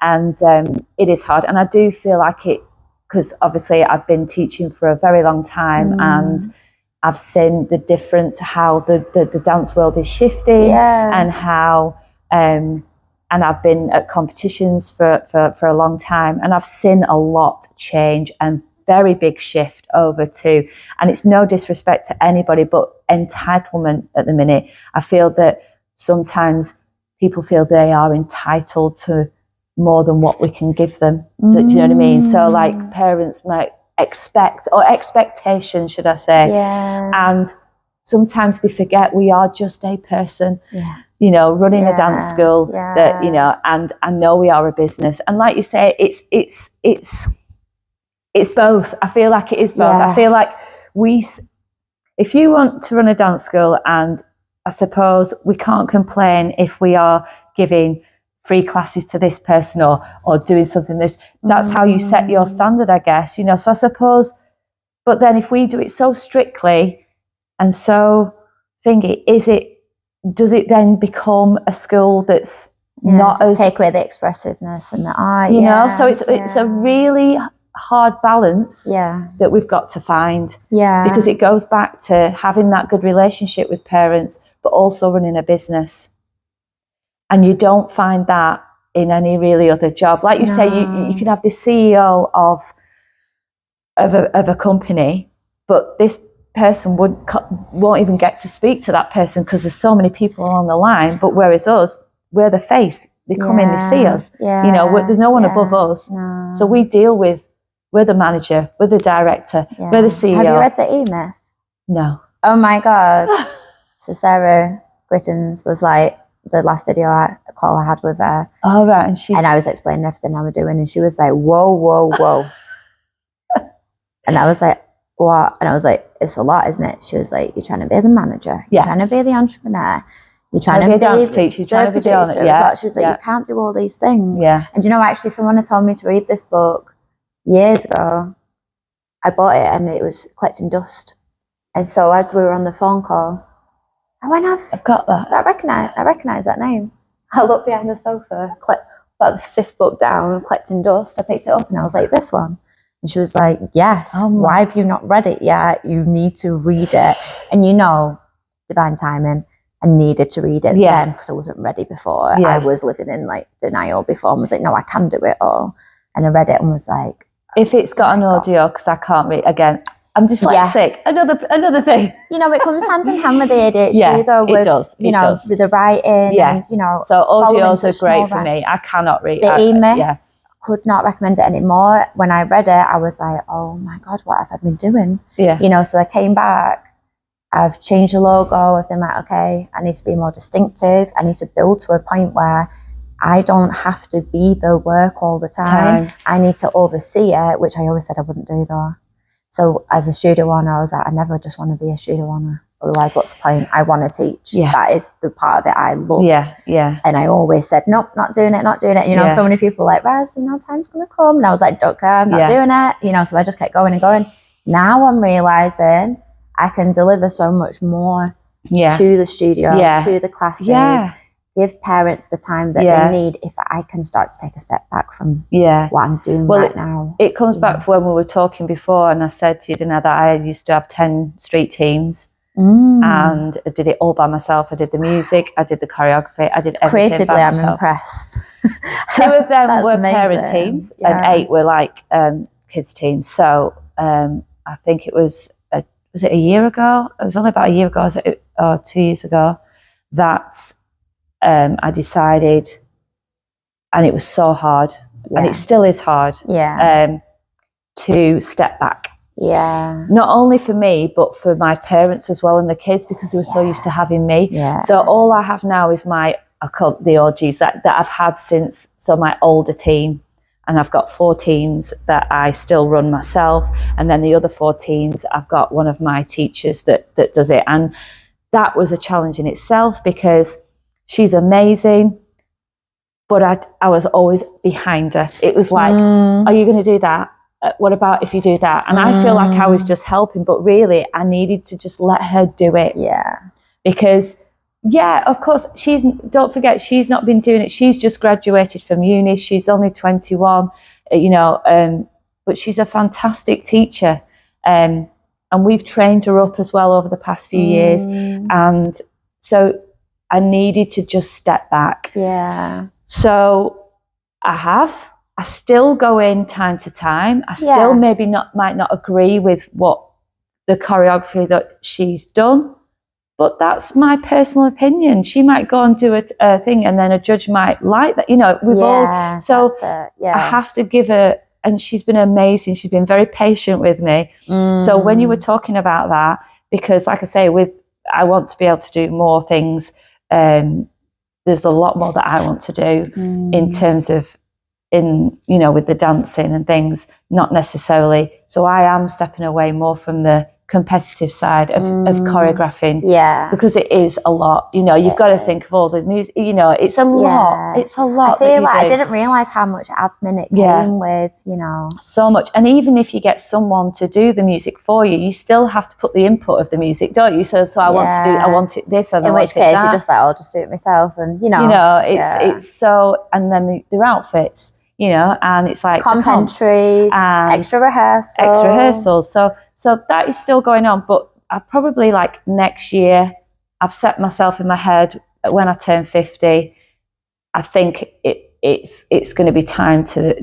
and it is hard. And I do feel like it, because obviously I've been teaching for a very long time, and I've seen the difference, how the dance world is shifting, and how and I've been at competitions for a long time, and I've seen a lot change and very big shift over to, and it's no disrespect to anybody, but entitlement at the minute. I feel that sometimes people feel they are entitled to more than what we can give them. So, do you know what I mean? So like parents might expect, or expectation, should I say, and sometimes they forget we are just a person, you know, running a dance school, that, you know, and I know we are a business. And like you say, it's both. I feel like it is both. I feel like if you want to run a dance school, and I suppose we can't complain if we are giving free classes to this person or doing something that's how you set your standard, I guess, you know. So I suppose, but then if we do it so strictly and so thingy, does it then become a school that's not as, take away the expressiveness and the art, you know? So it's a really hard balance that we've got to find, because it goes back to having that good relationship with parents, but also running a business. And you don't find that in any really other job. Like you say, you can have the CEO of a company, but this person won't even get to speak to that person because there's so many people on the line. But whereas us, we're the face. They come in, they see us. You know, there's no one above us. So we deal with, we're the manager, we're the director, we're the CEO. Have you read the E-Myth? No. Oh my God. So Sarah Grittens was like, the last video call I had with her. Oh, right. And I was explaining everything I was doing, and she was like, whoa, whoa, whoa. And I was like, what? And I was like, it's a lot, isn't it? She was like, you're trying to be the manager. You're trying to be the entrepreneur. You're trying to be a dance teacher. You're trying to be the producer as well. She was like, you can't do all these things. And you know, actually, someone had told me to read this book years ago. I bought it, and it was Collecting Dust. And so as we were on the phone call, I went, I've got that. I recognise that name. I looked behind the sofa, about the fifth book down, Collecting Dust. I picked it up, and I was like, this one. And she was like, yes. Why have you not read it yet? You need to read it. And you know, divine timing, I needed to read it then because I wasn't ready before. I was living in like denial before, and was like, no, I can do it all. And I read it and was like, if it's got an audio, because I can't read, again, I'm dyslexic. Another thing. You know, it comes hand in hand with the ADHD, though. With, it does. You know, with the writing, and you know, so audios are great for me. I cannot read. The E-Myth, could not recommend it anymore. When I read it, I was like, oh my God, what have I been doing? You know, so I came back. I've changed the logo. I've been like, okay, I need to be more distinctive. I need to build to a point where I don't have to be the work all the time. I need to oversee it, which I always said I wouldn't do, though. So as a studio owner, I was like, I never just want to be a studio owner. Otherwise, what's the point? I want to teach. That is the part of it I love. And I always said, nope, not doing it. You know, so many people were like, Raz, you know, time's going to come. And I was like, don't care, I'm not doing it. You know, so I just kept going and going. Now I'm realising I can deliver so much more to the studio, to the classes. Give parents the time that they need if I can start to take a step back from what I'm doing right now. It comes back to when we were talking before, and I said to you, didn't I, that I used to have 10 street teams, and I did it all by myself. I did the music, I did the choreography, I did everything creatively by myself. I'm impressed. 2 of them were parent teams, and 8 were like kids teams. So I think it was it a year ago? It was only about a year ago, or 2 years ago, that I decided, and it was so hard, and it still is hard, to step back. Not only for me, but for my parents as well, and the kids, because they were so used to having me. So all I have now is I call the OGs that I've had since, so my older team, and I've got 4 teams that I still run myself, and then the other 4 teams, I've got one of my teachers that does it. And that was a challenge in itself, because she's amazing, but I was always behind her. It was like, are you going to do that? What about if you do that? And I feel like I was just helping, but really I needed to just let her do it. Because, of course, don't forget, she's not been doing it. She's just graduated from uni. She's only 21, you know, but she's a fantastic teacher. And we've trained her up as well over the past few years. And so I needed to just step back. So I still go in time to time. I still might not agree with what the choreography that she's done, But that's my personal opinion. She might go and do a thing, and then a judge might like that. We've all. So I have to give her, and she's been amazing. She's been very patient with me. So when you were talking about that, because like I say, I want to be able to do more things. There's a lot more that I want to do in terms of with the dancing and things, not necessarily. So I am stepping away more from the competitive side of choreographing, because it is a lot. You've got to think of all the music. It's a lot. It's a lot. I feel like I didn't realize how much admin it came with. So much. And even if you get someone to do the music for you, you still have to put the input of the music, don't you? So I want it this, and in which case you're just like, I'll just do it myself, and it's so. And then their outfits. And it's like commentaries, extra rehearsals. So that is still going on, but I probably like next year, I've set myself in my head when I turn 50, I think it's going to be time for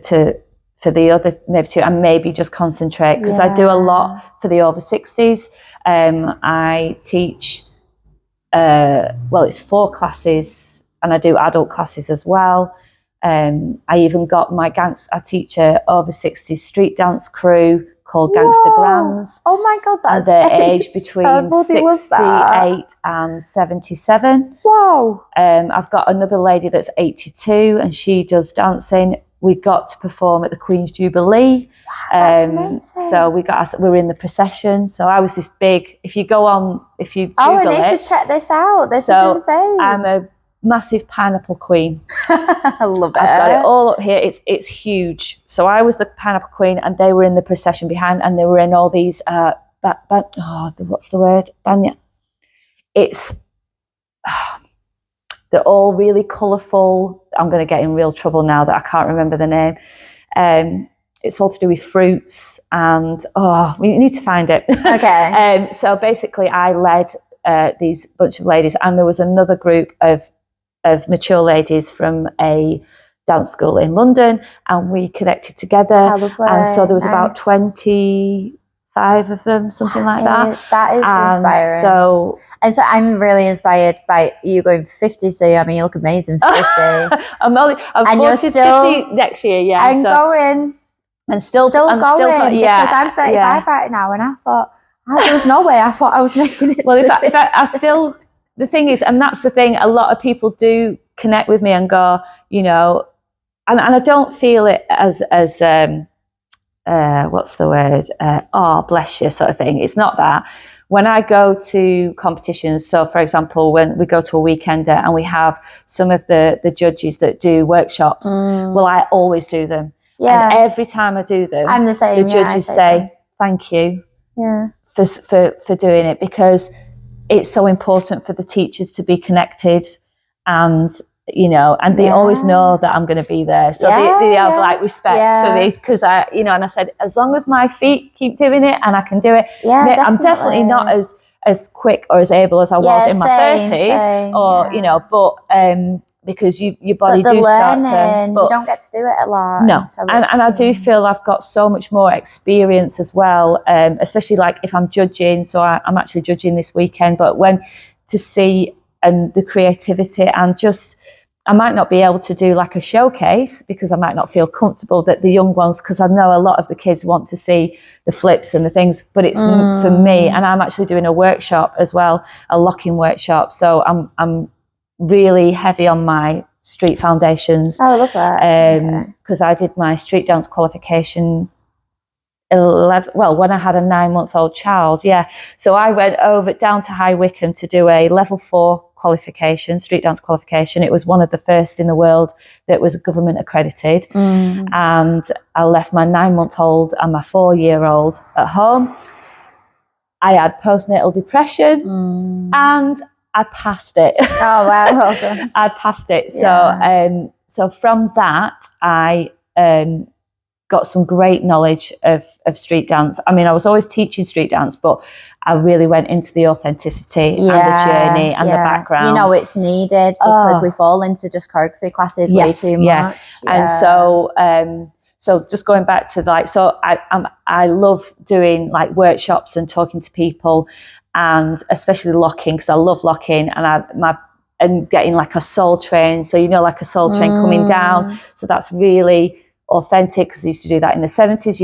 the other maybe to, and maybe just concentrate, because I do a lot for the over 60s. I teach, it's 4 classes, and I do adult classes as well. I even got I teach a over 60s street dance crew called Gangster Grands. Oh my God, that's they're aged between 68 and 77. Wow. I've got another lady that's 82, and she does dancing. We got to perform at the Queen's Jubilee. That's amazing. So we were in the procession. So I was this big, if you Google I need to check this out. This is insane. I'm a massive pineapple queen. I love it. I've got it all up here. It's huge. So I was the pineapple queen, and they were in the procession behind, and they were in all these what's the word? Banya. It's they're all really colourful. I'm going to get in real trouble now that I can't remember the name. It's all to do with fruits, and we need to find it. Okay. So basically, I led these bunch of ladies, and there was another group of mature ladies from a dance school in London, and we connected together. And so there was about 25 of them, something like that. That is inspiring. And so I'm really inspired by you going 50. So you look amazing 50. I'm 40, 50 next year, yeah. And going. And still going, because I'm 35 right now, and I thought, there was no way I thought I was making it. Well, if I still, the thing is, and that's the thing, a lot of people do connect with me and go, and I don't feel it as what's the word? Bless you, sort of thing. It's not that. When I go to competitions, so for example, when we go to a weekender and we have some of the judges that do workshops, well, I always do them. Yeah. And every time I do them, I'm the same. The judges say thank you. Yeah. For doing it, because it's so important for the teachers to be connected, and they always know that I'm going to be there, so they have like respect for me, because I and I said, as long as my feet keep doing it and I can do it, I'm definitely not as quick or as able as I was in my 30s, but because your body do start to, but you don't get to do it a lot. No, and I do feel I've got so much more experience as well, especially like if I'm judging. So I'm actually judging this weekend, but when to see and the creativity, and just I might not be able to do like a showcase because I might not feel comfortable that the young ones, because I know a lot of the kids want to see the flips and the things, but it's for me, and I'm actually doing a workshop as well, a locking workshop. So I'm really heavy on my street foundations. Oh, I love that. Because I did my street dance qualification when I had a 9-month-old child. So I went down to High Wycombe to do a level 4 qualification, street dance qualification. It was one of the first in the world that was government accredited. And I left my 9-month-old and my 4-year-old at home. I had postnatal depression, and I passed it. Oh wow, well done. I passed it. So from that, I got some great knowledge of street dance. I mean, I was always teaching street dance, but I really went into the authenticity and the journey and the background. It's needed, because we fall into just choreography classes way too much. And so just going back to I love doing like workshops and talking to people, and especially locking, because I love locking, and getting like a soul train. So, you know, like a soul train coming down. So that's really authentic, because I used to do that in the 70s.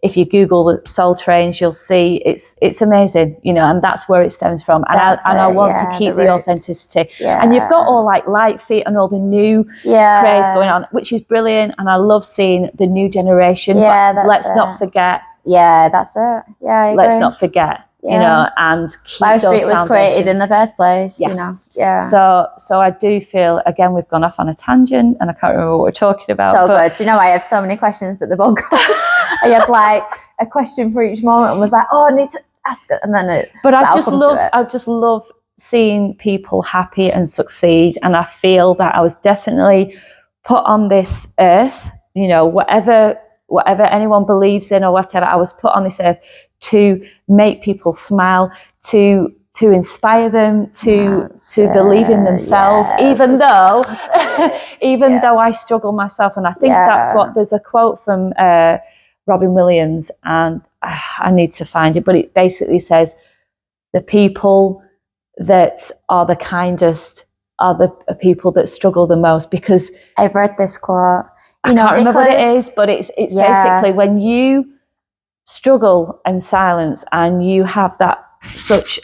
If you Google the soul trains, you'll see it's amazing, you know, and that's where it stems from. And I want to keep the authenticity. Yeah. And you've got all like light feet and all the new craze going on, which is brilliant. And I love seeing the new generation. Yeah, but let's not forget. Yeah, that's it. Yeah, I agree. Let's not forget. You know, and keep Flower those Street was created in the first place, you know. Yeah. So I do feel, again, we've gone off on a tangent and I can't remember what we're talking about. So good. You know, I have so many questions, but they're both good. I had like a question for each moment and was like, oh, I need to ask it. And then I just love seeing people happy and succeed. And I feel that I was definitely put on this earth, you know, whatever anyone believes in or whatever, I was put on this earth to make people smile, to inspire them, to believe in themselves, even though I struggle myself. And I think that's what, there's a quote from Robin Williams, and I need to find it, but it basically says, the people that are the kindest are the people that struggle the most. Because I've read this quote. I can't remember what it is, but it's basically when you struggle in silence and you have that such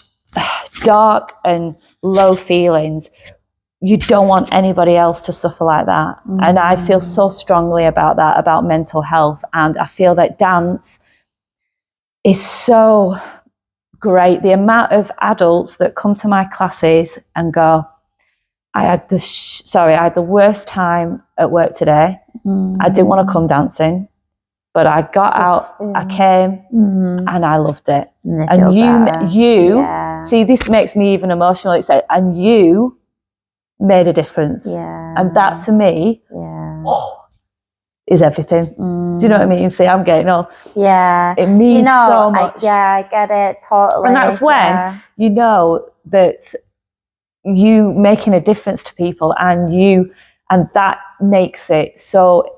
dark and low feelings, you don't want anybody else to suffer like that. And I feel so strongly about that, about mental health. And I feel that dance is so great. The amount of adults that come to my classes and go, I had the worst time at work today. I didn't want to come dancing, but I got out, I came, and I loved it. And you see, this makes me even emotional. It's like, and you made a difference. And that to me is everything. Do you know what I mean? See, I'm getting all. It means so much. I get it totally. And that's when you know that you making a difference to people, and that makes it so.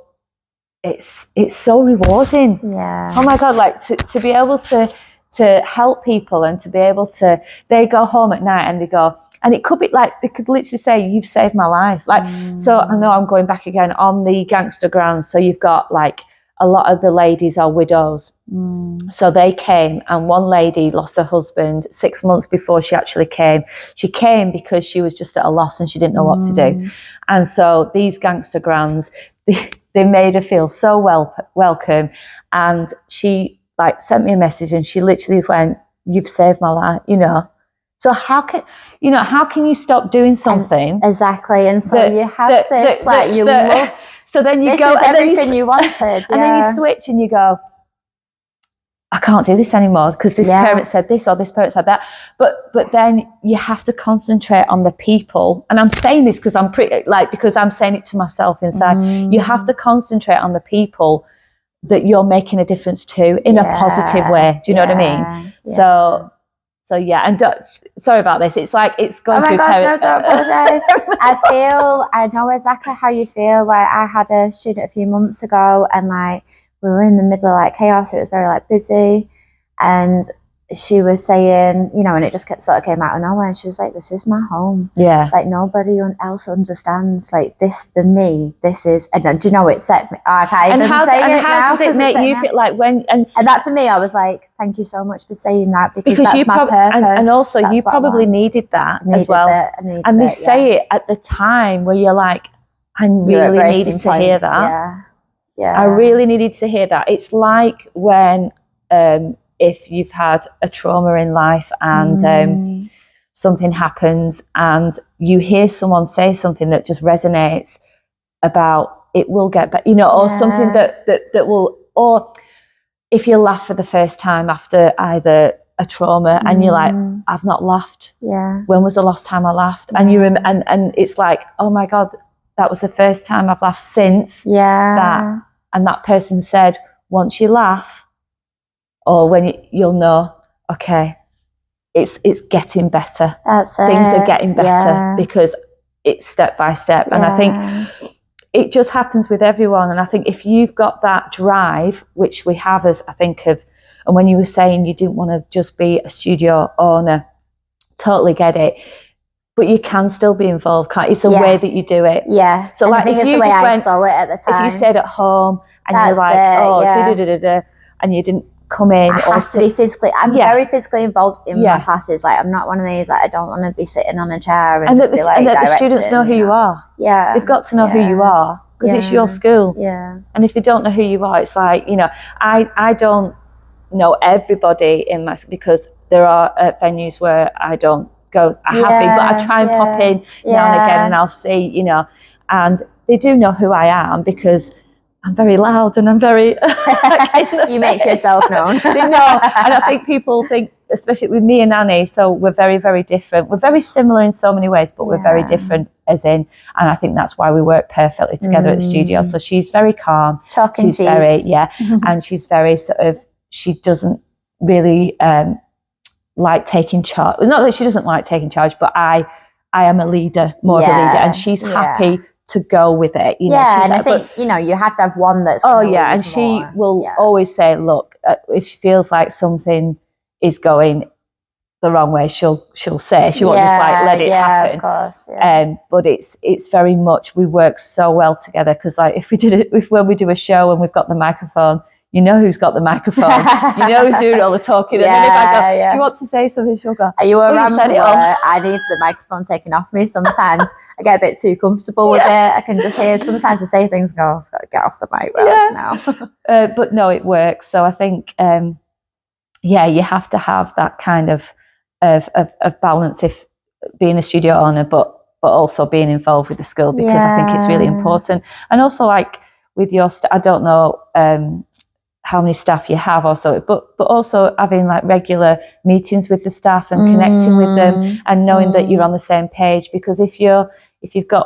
It's so rewarding. Oh my God, like to be able to help people, and to be able to, they go home at night and they go, and it could be like, they could literally say, you've saved my life. Like, so I know I'm going back again on the gangster grounds. So you've got like, a lot of the ladies are widows. So they came, and one lady lost her husband 6 months before she actually came. She came because she was just at a loss and she didn't know what to do. And so these gangster grounds, they made her feel so welcome. And she like sent me a message, and she literally went, you've saved my life, you know. So how can you stop doing something? Exactly. And so you have this, like, you love. So then you go, and everything you wanted. And then you switch and you go, I can't do this anymore because this parent said this or this parent said that. But then you have to concentrate on the people. And I'm saying this because because I'm saying it to myself inside. You have to concentrate on the people that you're making a difference to in a positive way. Do you know what I mean? So yeah, and sorry about this. It's like it's going through. Oh my God, don't apologise. I know exactly how you feel. Like, I had a student a few months ago, and like we were in the middle of like chaos. It was very like busy, and she was saying, you know, and it just sort of came out of nowhere. And she was like, "This is my home. Yeah, like nobody else understands. Like this for me, this is." And do you know, it set me. I can't even say it now. And how does it make you feel? Like when and that for me, I was like, "Thank you so much for saying that," because that's my purpose. And also, you probably needed that as well. And they say it at the time where you're like, "I really needed to hear that. Yeah, I really needed to hear that." It's like when. If you've had a trauma in life and something happens and you hear someone say something that just resonates about it will get better, you know, or something that will, or if you laugh for the first time after either a trauma and you're like, I've not laughed. Yeah. When was the last time I laughed? And you and it's like, oh my God, that was the first time I've laughed since that. And that person said, once you laugh, or when you'll know, okay, it's getting better. That's it. Things are getting better because it's step by step. And I think it just happens with everyone. And I think if you've got that drive, which we have, as I think of, and when you were saying you didn't want to just be a studio owner, totally get it. But you can still be involved, can't you? It's the way that you do it. Yeah. So and like, I think if it's you the way just I saw it at the time. if you stayed at home and you're like, and you didn't come in, I have to be physically. I'm very physically involved in my classes. Like, I'm not one of these. Like, I don't want to be sitting on a chair and just be like, and that the students know who you are. Yeah, they've got to know who you are, because it's your school. Yeah. And if they don't know who you are, it's like, you know, I don't know everybody in my, because there are venues where I don't go. I have been, but I try and pop in now and again, and I'll see, you know, and they do know who I am because I'm very loud and I'm very you make yourself known. They know. And I think people think, especially with me and Annie, so we're very, very different. We're very similar in so many ways, but we're very different as in, and I think that's why we work perfectly together at the studio. So she's very calm. She's very, and she's very sort of, she doesn't really like taking charge. Not that she doesn't like taking charge, but I am a leader, more of a leader, and she's happy to go with it. You know, and I think, you know, you have to have one that's and she will always say, look, if she feels like something is going the wrong way, she'll say, she won't just like let it happen. Of course, but it's very much, we work so well together, because like when we do a show and we've got the microphone, you know who's got the microphone, you know who's doing all the talking, and then if I go, do you want to say something, she'll go, are you a rambler? I need the microphone taken off me sometimes. I get a bit too comfortable with it. I can just hear, sometimes I say things and go, I've got to get off the mic now. But no, it works. So I think you have to have that kind of balance, if being a studio owner, but also being involved with the school, because I think it's really important. And also, like with your I don't know how many staff you have also, but also having like regular meetings with the staff and connecting with them and knowing that you're on the same page, because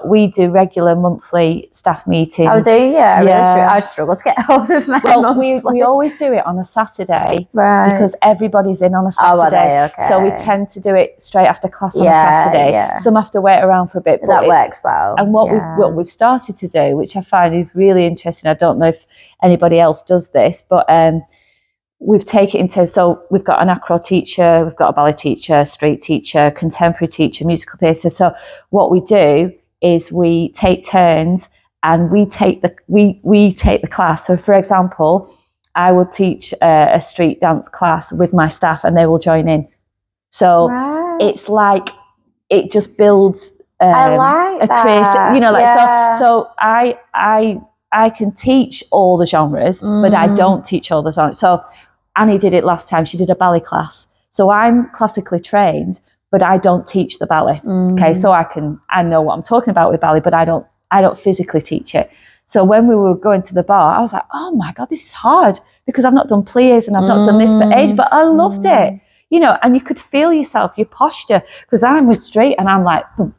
we do regular monthly staff meetings. Oh, do you? Yeah, really I struggle to get hold of my we always do it on a Saturday, because everybody's in on a Saturday. So we tend to do it straight after class on a Saturday. Some have to wait around for a bit, but that works well. And what we've started to do, which I find is really interesting, I don't know if anybody else does this, but we've taken it into, so we've got an acro teacher, we've got a ballet teacher, street teacher, contemporary teacher, musical theatre. So what we do is we take turns and we take the class. So for example, I will teach a street dance class with my staff and they will join in. So it's like, it just builds I like a creative, you know, like so I can teach all the genres, but I don't teach all the genres. So Annie did it last time. She did a ballet class. So I'm classically trained, but I don't teach the ballet. Okay, so I know what I'm talking about with ballet, but I don't physically teach it. So when we were going to the bar, I was like, oh my God, this is hard, because I've not done pliés and I've not done this for ages, but I loved it. You know, and you could feel yourself, your posture, because I'm with street and I'm like, and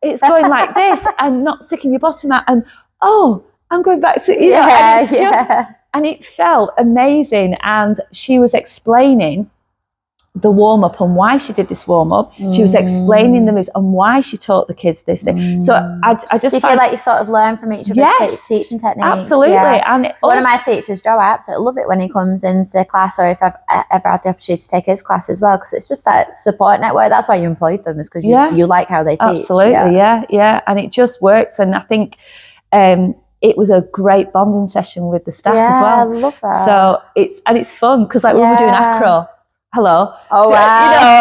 it's going like this and not sticking your bottom out, and I'm going back to, you know, and it's just, and it felt amazing. And she was explaining the warm-up and why she did this warm-up. She was explaining the moves and why she taught the kids this thing. So I just feel like you sort of learn from each other's teaching techniques. Absolutely. And it's one of my teachers, Joe, I absolutely love it when he comes into class, or if I've ever had the opportunity to take his class as well, because it's just that support network. That's why you employed them, is because you like how they teach. Absolutely, and it just works. And I think it was a great bonding session with the staff as well. I love that. So it's fun, because like when we're doing acro, you know,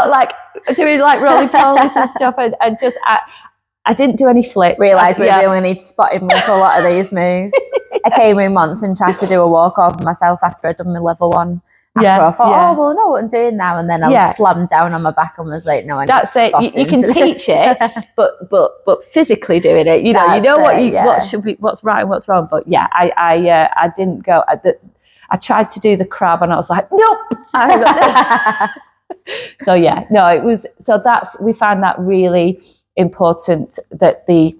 like doing like roly polies and stuff, and just I didn't do any flips. Realised we really need to spot him with a lot of these moves. I came in once and tried to do a walk over myself after I'd done my level 1 acro. I thought, I know what I'm doing now, and then I slammed down on my back and was like, no, that's it. You can teach it, but physically doing it, you know, what's right and what's wrong. But I didn't go. I tried to do the crab and I was like, nope. So it was, so we found that really important, that the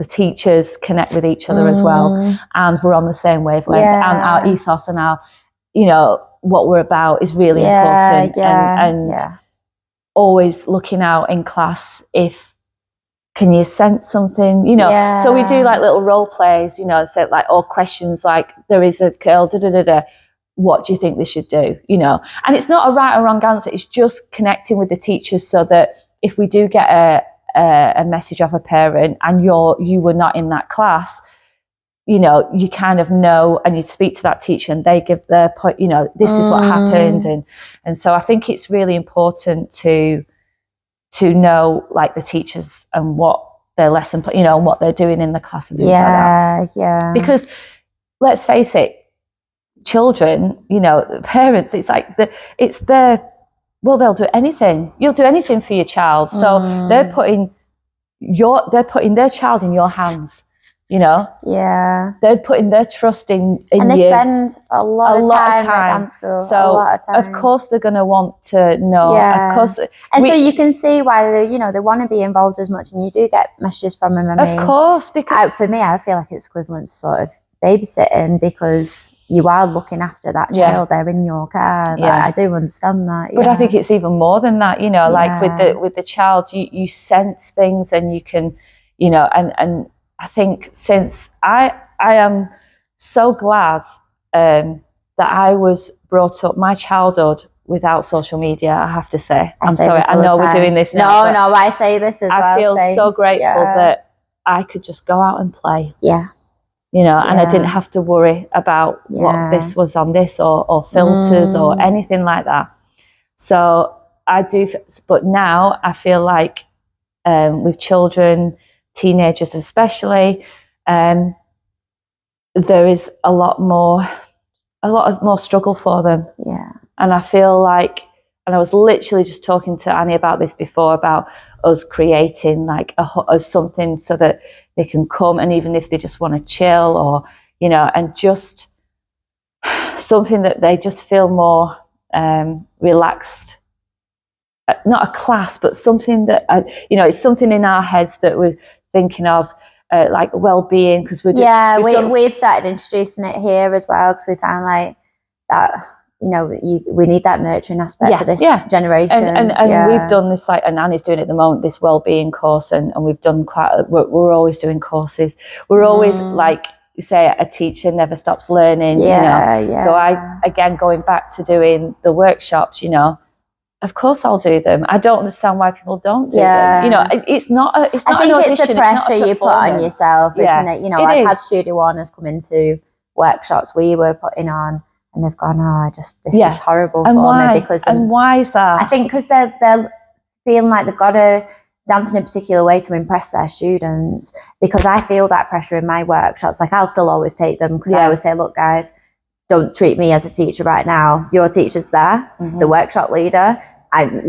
teachers connect with each other as well, and we're on the same wavelength, and our ethos and our, you know, what we're about is really important, and always looking out in class if can you sense something, you know? So we do like little role plays, you know, so like, or questions like, there is a girl, what do you think they should do, you know? And it's not a right or wrong answer. It's just connecting with the teachers so that if we do get a message of a parent and you were not in that class, you know, you kind of know, and you speak to that teacher and they give their point, you know, this is what happened. And so I think it's really important to know like the teachers and what their lesson, you know, and what they're doing in the class and things like that. Yeah. Because let's face it, children, you know, parents, it's like they'll do anything. You'll do anything for your child. So they're putting their child in your hands, you know. Yeah. They're putting their trust in and they you. spend a lot of time at dance school. So of course they're going to want to know. Of course. And so you can see why they want to be involved as much, and you do get messages from them. I mean, of course, because for me, I feel like it's equivalent to sort of babysitting, because you are looking after that child. They're in your care. Like, I do understand that. But I think it's even more than that, you know, like with the child, you sense things, and you can, you know, and I think since I am so glad that I was brought up my childhood without social media, I have to say. I'm sorry, I know we're doing this now. No, I say this as well. I feel so grateful that I could just go out and play. Yeah. You know, and I didn't have to worry about what this was on this or filters or anything like that. So I do, but now I feel like with children, teenagers especially, there is a lot more struggle for them. Yeah. And I feel like, and I was literally just talking to Annie about this before, about us creating like a something so that they can come, and even if they just want to chill, or, you know, and just something that they just feel more relaxed. Not a class, but something that, you know, it's something in our heads that we're thinking of, like well-being, because we've started introducing it here as well, because we found like that, you know, we need that nurturing aspect for this generation. And we've done this, like, and Annie's doing it at the moment, this well-being course, and we've done we're always doing courses. We're always, like you say, a teacher never stops learning, you know. So I, again, going back to doing the workshops, you know, of course I'll do them. I don't understand why people don't do them. You know, it's not an audition. I think it's the pressure you put on yourself, isn't it? You know, I've had studio owners come into workshops we were putting on, and they've gone, this is horrible for me. And why is that? I think because they're feeling like they've got to dance in a particular way to impress their students, because I feel that pressure in my workshops. Like, I'll still always take them, because I always say, look guys, don't treat me as a teacher right now. Your teacher's there, the workshop leader.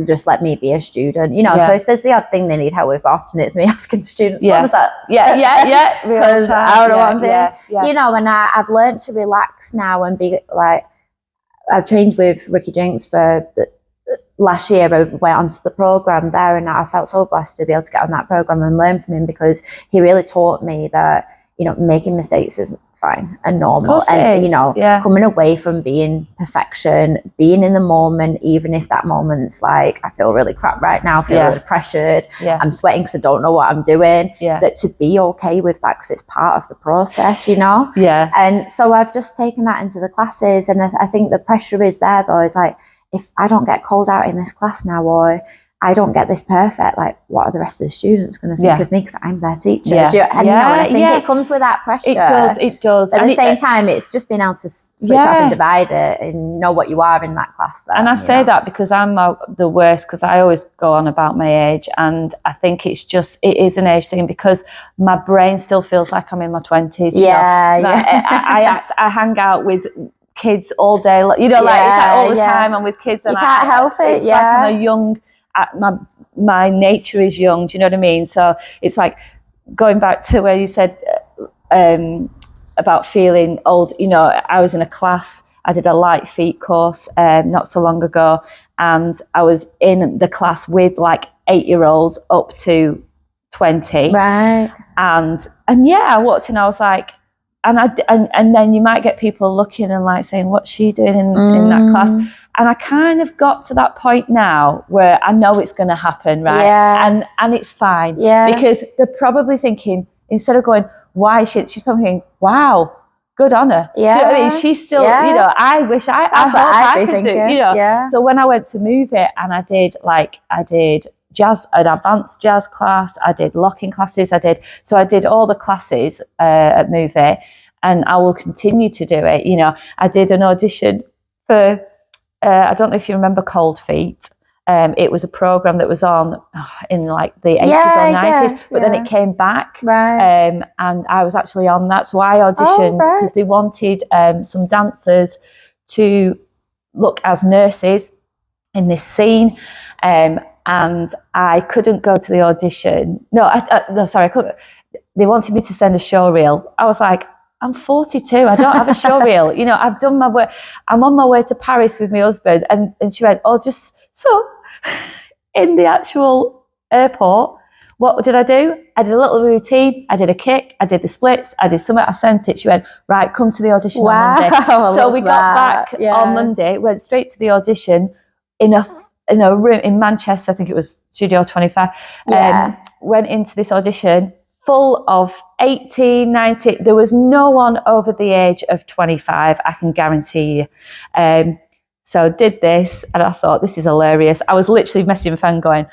Just let me be a student, you know. So if there's the odd thing they need help with, often it's me asking the students, what was that? Because I don't know what I'm doing. You know, and I've learned to relax now and be like, I've trained with Ricky Jinks for last year. I went onto the program there, and I felt so blessed to be able to get on that program and learn from him, because he really taught me that, you know, making mistakes is fine and normal, and you know, coming away from being perfection, being in the moment, even if that moment's like, I feel really crap right now, I feel really pressured, I'm sweating because I don't know what I'm doing, that to be okay with that, because it's part of the process, you know. And so I've just taken that into the classes, and I think the pressure is there though. It's like, if I don't get called out in this class now, or I don't get this perfect, like, what are the rest of the students going to think of me, because I'm their teacher? And you know, and I think it comes with that pressure. It does. But at the same time, it's just being able to switch off and divide it, and know what you are in that class. Then, and I say that because I'm the worst, because I always go on about my age, and I think it is an age thing, because my brain still feels like I'm in my 20s. I hang out with kids all day, you know, like, it's like all the time I'm with kids, and you can't help it. It's like I'm a young, my nature is young, do you know what I mean? So it's like, going back to where you said about feeling old, you know, I was in a class, I did a light feet course not so long ago, and I was in the class with like 8-year-olds up to 20, right? And I walked in, I was like, and then you might get people looking and like saying, what's she doing in that class? I kind of got to that point now where I know it's going to happen, right? Yeah. And it's fine. Yeah. Because they're probably thinking, instead of going, why she's probably thinking, wow, good on her. Yeah. Do you know what I mean? She's still, Yeah. you know, I wish I hope I could do, you know. Yeah. So when I went to move it, and I did jazz, an advanced jazz class, I did locking classes, I did all the classes at Move It, and I will continue to do it. You know, I did an audition for, I don't know if you remember Cold Feet. It was a program that was on in like the 80s or 90s, but then it came back. Right. And I was actually on that. So I auditioned because they wanted some dancers to look as nurses in this scene. And I couldn't go to the audition. No, sorry, I couldn't. They wanted me to send a show reel. I was like, I'm 42. I don't have a show reel. You know, I've done my work. I'm on my way to Paris with my husband. And she went, oh, just so in the actual airport, what did I do? I did a little routine. I did a kick. I did the splits. I did something. I sent it. She went, right, come to the audition on Monday. So we got back on Monday, went straight to the audition in a room in Manchester. I think it was Studio 25. Went into this audition full of 18, 19. There was no one over the age of 25, I can guarantee you. So did this, and I thought, this is hilarious. I was literally messaging my friend going,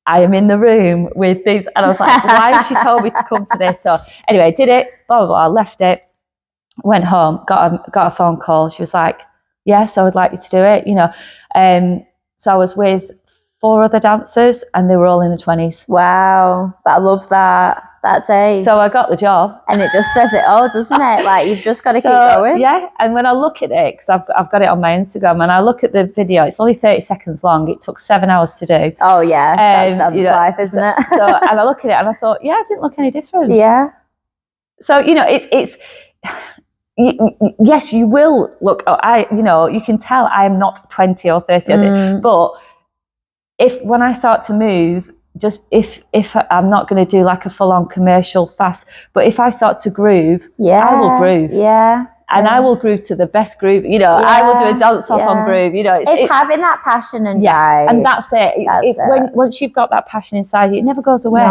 I am in the room with these. And I was like, why has she told me to come to this? So anyway, did it, blah, blah, blah, left it, went home, got a phone call. She was like, yes, I would like you to do it, you know. So I was with 4 other dancers, and they were all in the 20s. Wow, but I love that. That's ace. So I got the job. And it just says it all, doesn't it? Like, you've just got to keep going. Yeah, and when I look at it, because I've got it on my Instagram, and I look at the video, it's only 30 seconds long. It took 7 hours to do. Oh, yeah, that's dance life, isn't it? So, and I look at it, and I thought, yeah, I didn't look any different. Yeah. So, you know, it's yes, you will look, you can tell I am not 20 or 30, but when I start to move, just if I'm not going to do like a full-on commercial fast, but if I start to groove, I will groove. Yeah. And I will groove to the best groove. You know, I will do a dance off on groove. You know, it's having that passion and drive. And that's it. Once you've got that passion inside you, it never goes away.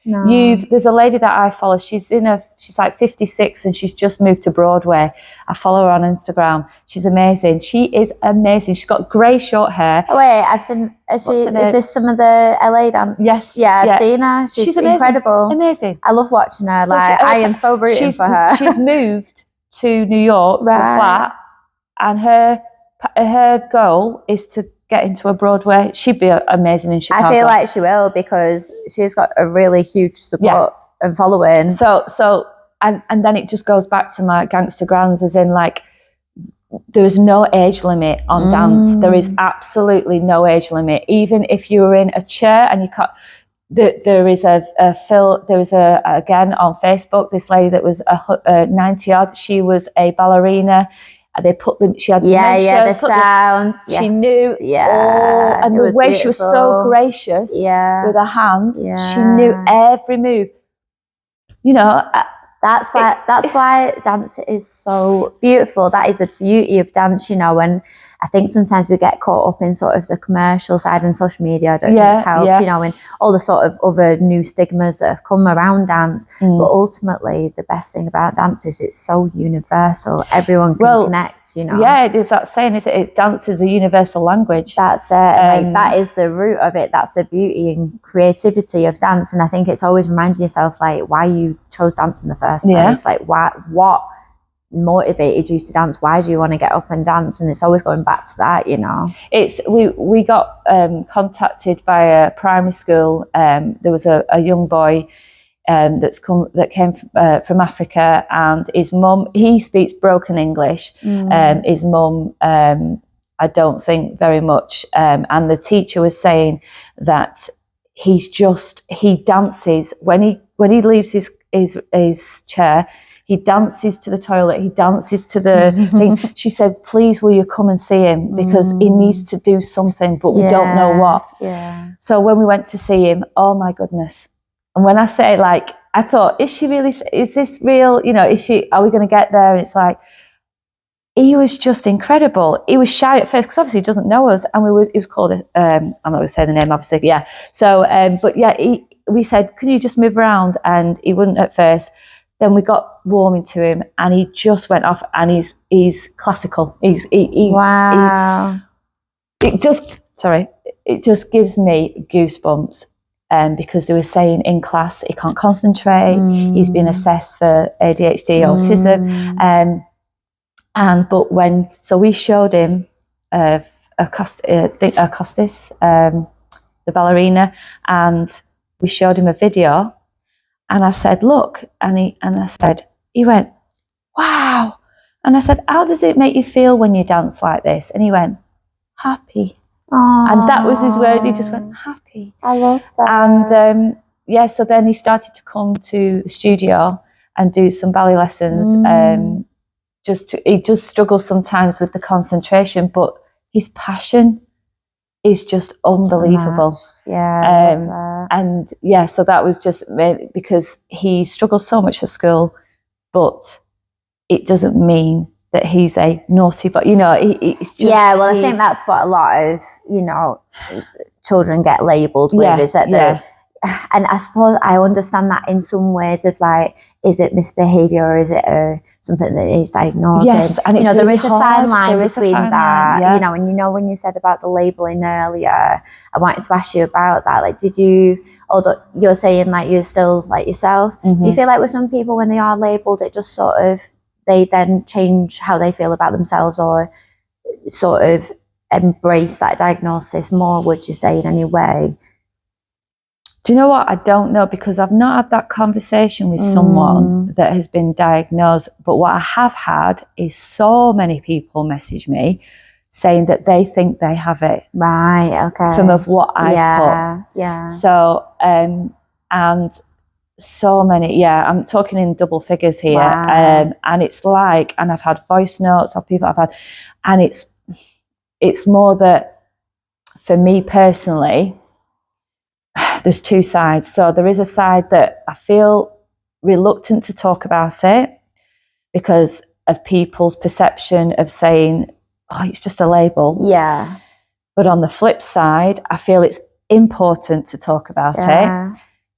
No. There's a lady that I follow. She's like 56, and she's just moved to Broadway. I follow her on Instagram. She's amazing. She is amazing. She's got grey short hair. Oh, wait, I've seen. Is this some of the LA dance? Yes. Yeah, I've seen her. She's incredible. Amazing. I love watching her. I am so rooting for her. She's moved to New York for flat, and her goal is to get into a Broadway. She'd be amazing in Chicago. I feel like she will, because she's got a really huge support and following. So and then it just goes back to my gangster grands, as in, like, there is no age limit on dance. There is absolutely no age limit. Even if you were in a chair and you can't. There is again on Facebook, this lady that was 90 odd. She was a ballerina. She had dementia. The sounds. She knew. Yeah. And the way she was so gracious with her hand. Yeah. She knew every move. You know. That's why dance is so beautiful. That is the beauty of dance, you know. And I think sometimes we get caught up in sort of the commercial side and social media. I don't think it helps, you know, and all the sort of other new stigmas that have come around dance. But ultimately, the best thing about dance is it's so universal. Everyone can connect, you know. Yeah, there's that saying, it's dance is a universal language. That's it. That is the root of it. That's the beauty and creativity of dance. And I think it's always reminding yourself, like, why you chose dance in the first place. Like, what motivated you to dance? Why do you want to get up and dance? And it's always going back to that, you know. We got contacted by a primary school. There was a young boy that came from Africa, and his mum, he speaks broken English. His mum, I don't think very much. And the teacher was saying that he dances when he leaves his chair. He dances to the toilet. He dances to the thing. She said, please, will you come and see him? Because he needs to do something, but we don't know what. Yeah. So when we went to see him, oh my goodness. And when I say, like, I thought, is this real? You know, are we going to get there? And it's like, he was just incredible. He was shy at first because obviously he doesn't know us, and he was called. I'm not going to say the name, obviously. Yeah. So, but yeah, we said, "Can you just move around?" And he wouldn't at first. Then we got warming to him, and he just went off. And he's classical. Wow. It just gives me goosebumps. Because they were saying in class he can't concentrate. He's been assessed for ADHD, autism. But we showed him Costis, the ballerina, and we showed him a video, and I said, "Look," he went, "Wow," and I said, "How does it make you feel when you dance like this?" And he went, "Happy." Aww. And that was his word. He just went, "Happy." I love that. And so then he started to come to the studio and do some ballet lessons. He just struggles sometimes with the concentration, but his passion is just unbelievable. Yeah. And yeah, so that was just because he struggles so much at school, but it doesn't mean that he's a naughty, but it's just, I think that's what a lot of children get labelled with, is that and I suppose I understand that in some ways of like, is it misbehaviour or is it something that is diagnosed? Yes, and it's there is a fine line between that. And when you said about the labelling earlier, I wanted to ask you about that. Like, did you, although you're saying like you're still like yourself, do you feel like with some people when they are labelled, it just sort of, they then change how they feel about themselves or sort of embrace that diagnosis more, would you say, in any way? Do you know what? I don't know, because I've not had that conversation with someone that has been diagnosed. But what I have had is so many people message me saying that they think they have it. Right, okay. From of what I've put. Yeah. So, and so many, I'm talking in double figures here. Wow. And it's like, and I've had voice notes of people I've had, and it's more that for me personally, there's two sides. So there is a side that I feel reluctant to talk about it because of people's perception of saying, "Oh, it's just a label." Yeah. But on the flip side, I feel it's important to talk about it,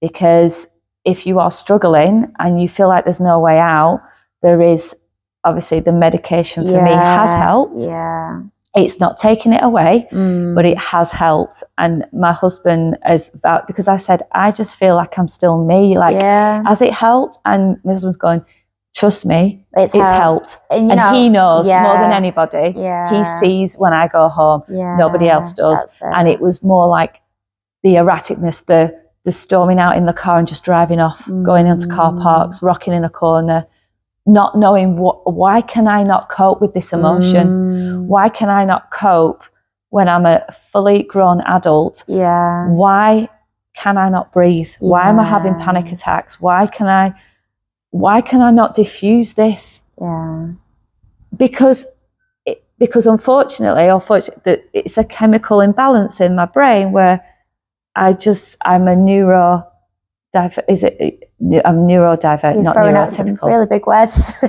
because if you are struggling and you feel like there's no way out, there is obviously the medication for me has helped. Yeah. It's not taking it away, but it has helped. And my husband has, because I said, I just feel like I'm still me. Like, has it helped? And my husband's going, trust me, it's helped. And he knows more than anybody. He sees when I go home, nobody else does. And it was more like the erraticness, the storming out in the car and just driving off, going into car parks, rocking in a corner, not knowing why can I not cope with this emotion? Why can I not cope when I'm a fully grown adult? Why can I not breathe? Why am I having panic attacks? Why can I not diffuse this? Because unfortunately, it's a chemical imbalance in my brain where I'm neurodivergent, not neurotypical. Really big words. So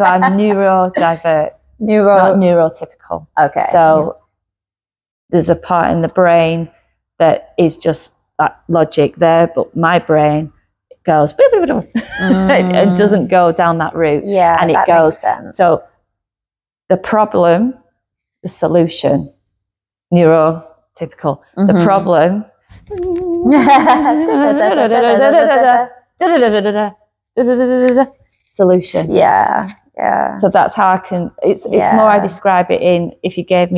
I'm neurodivergent, not neurotypical. Okay. So there's a part in the brain that is just that logic there, but my brain goes and doesn't go down that route. And it goes. Makes sense. So the problem, the solution, neurotypical. The problem. Solution. Yeah. So that's how I can. It's more I describe it in. If you gave me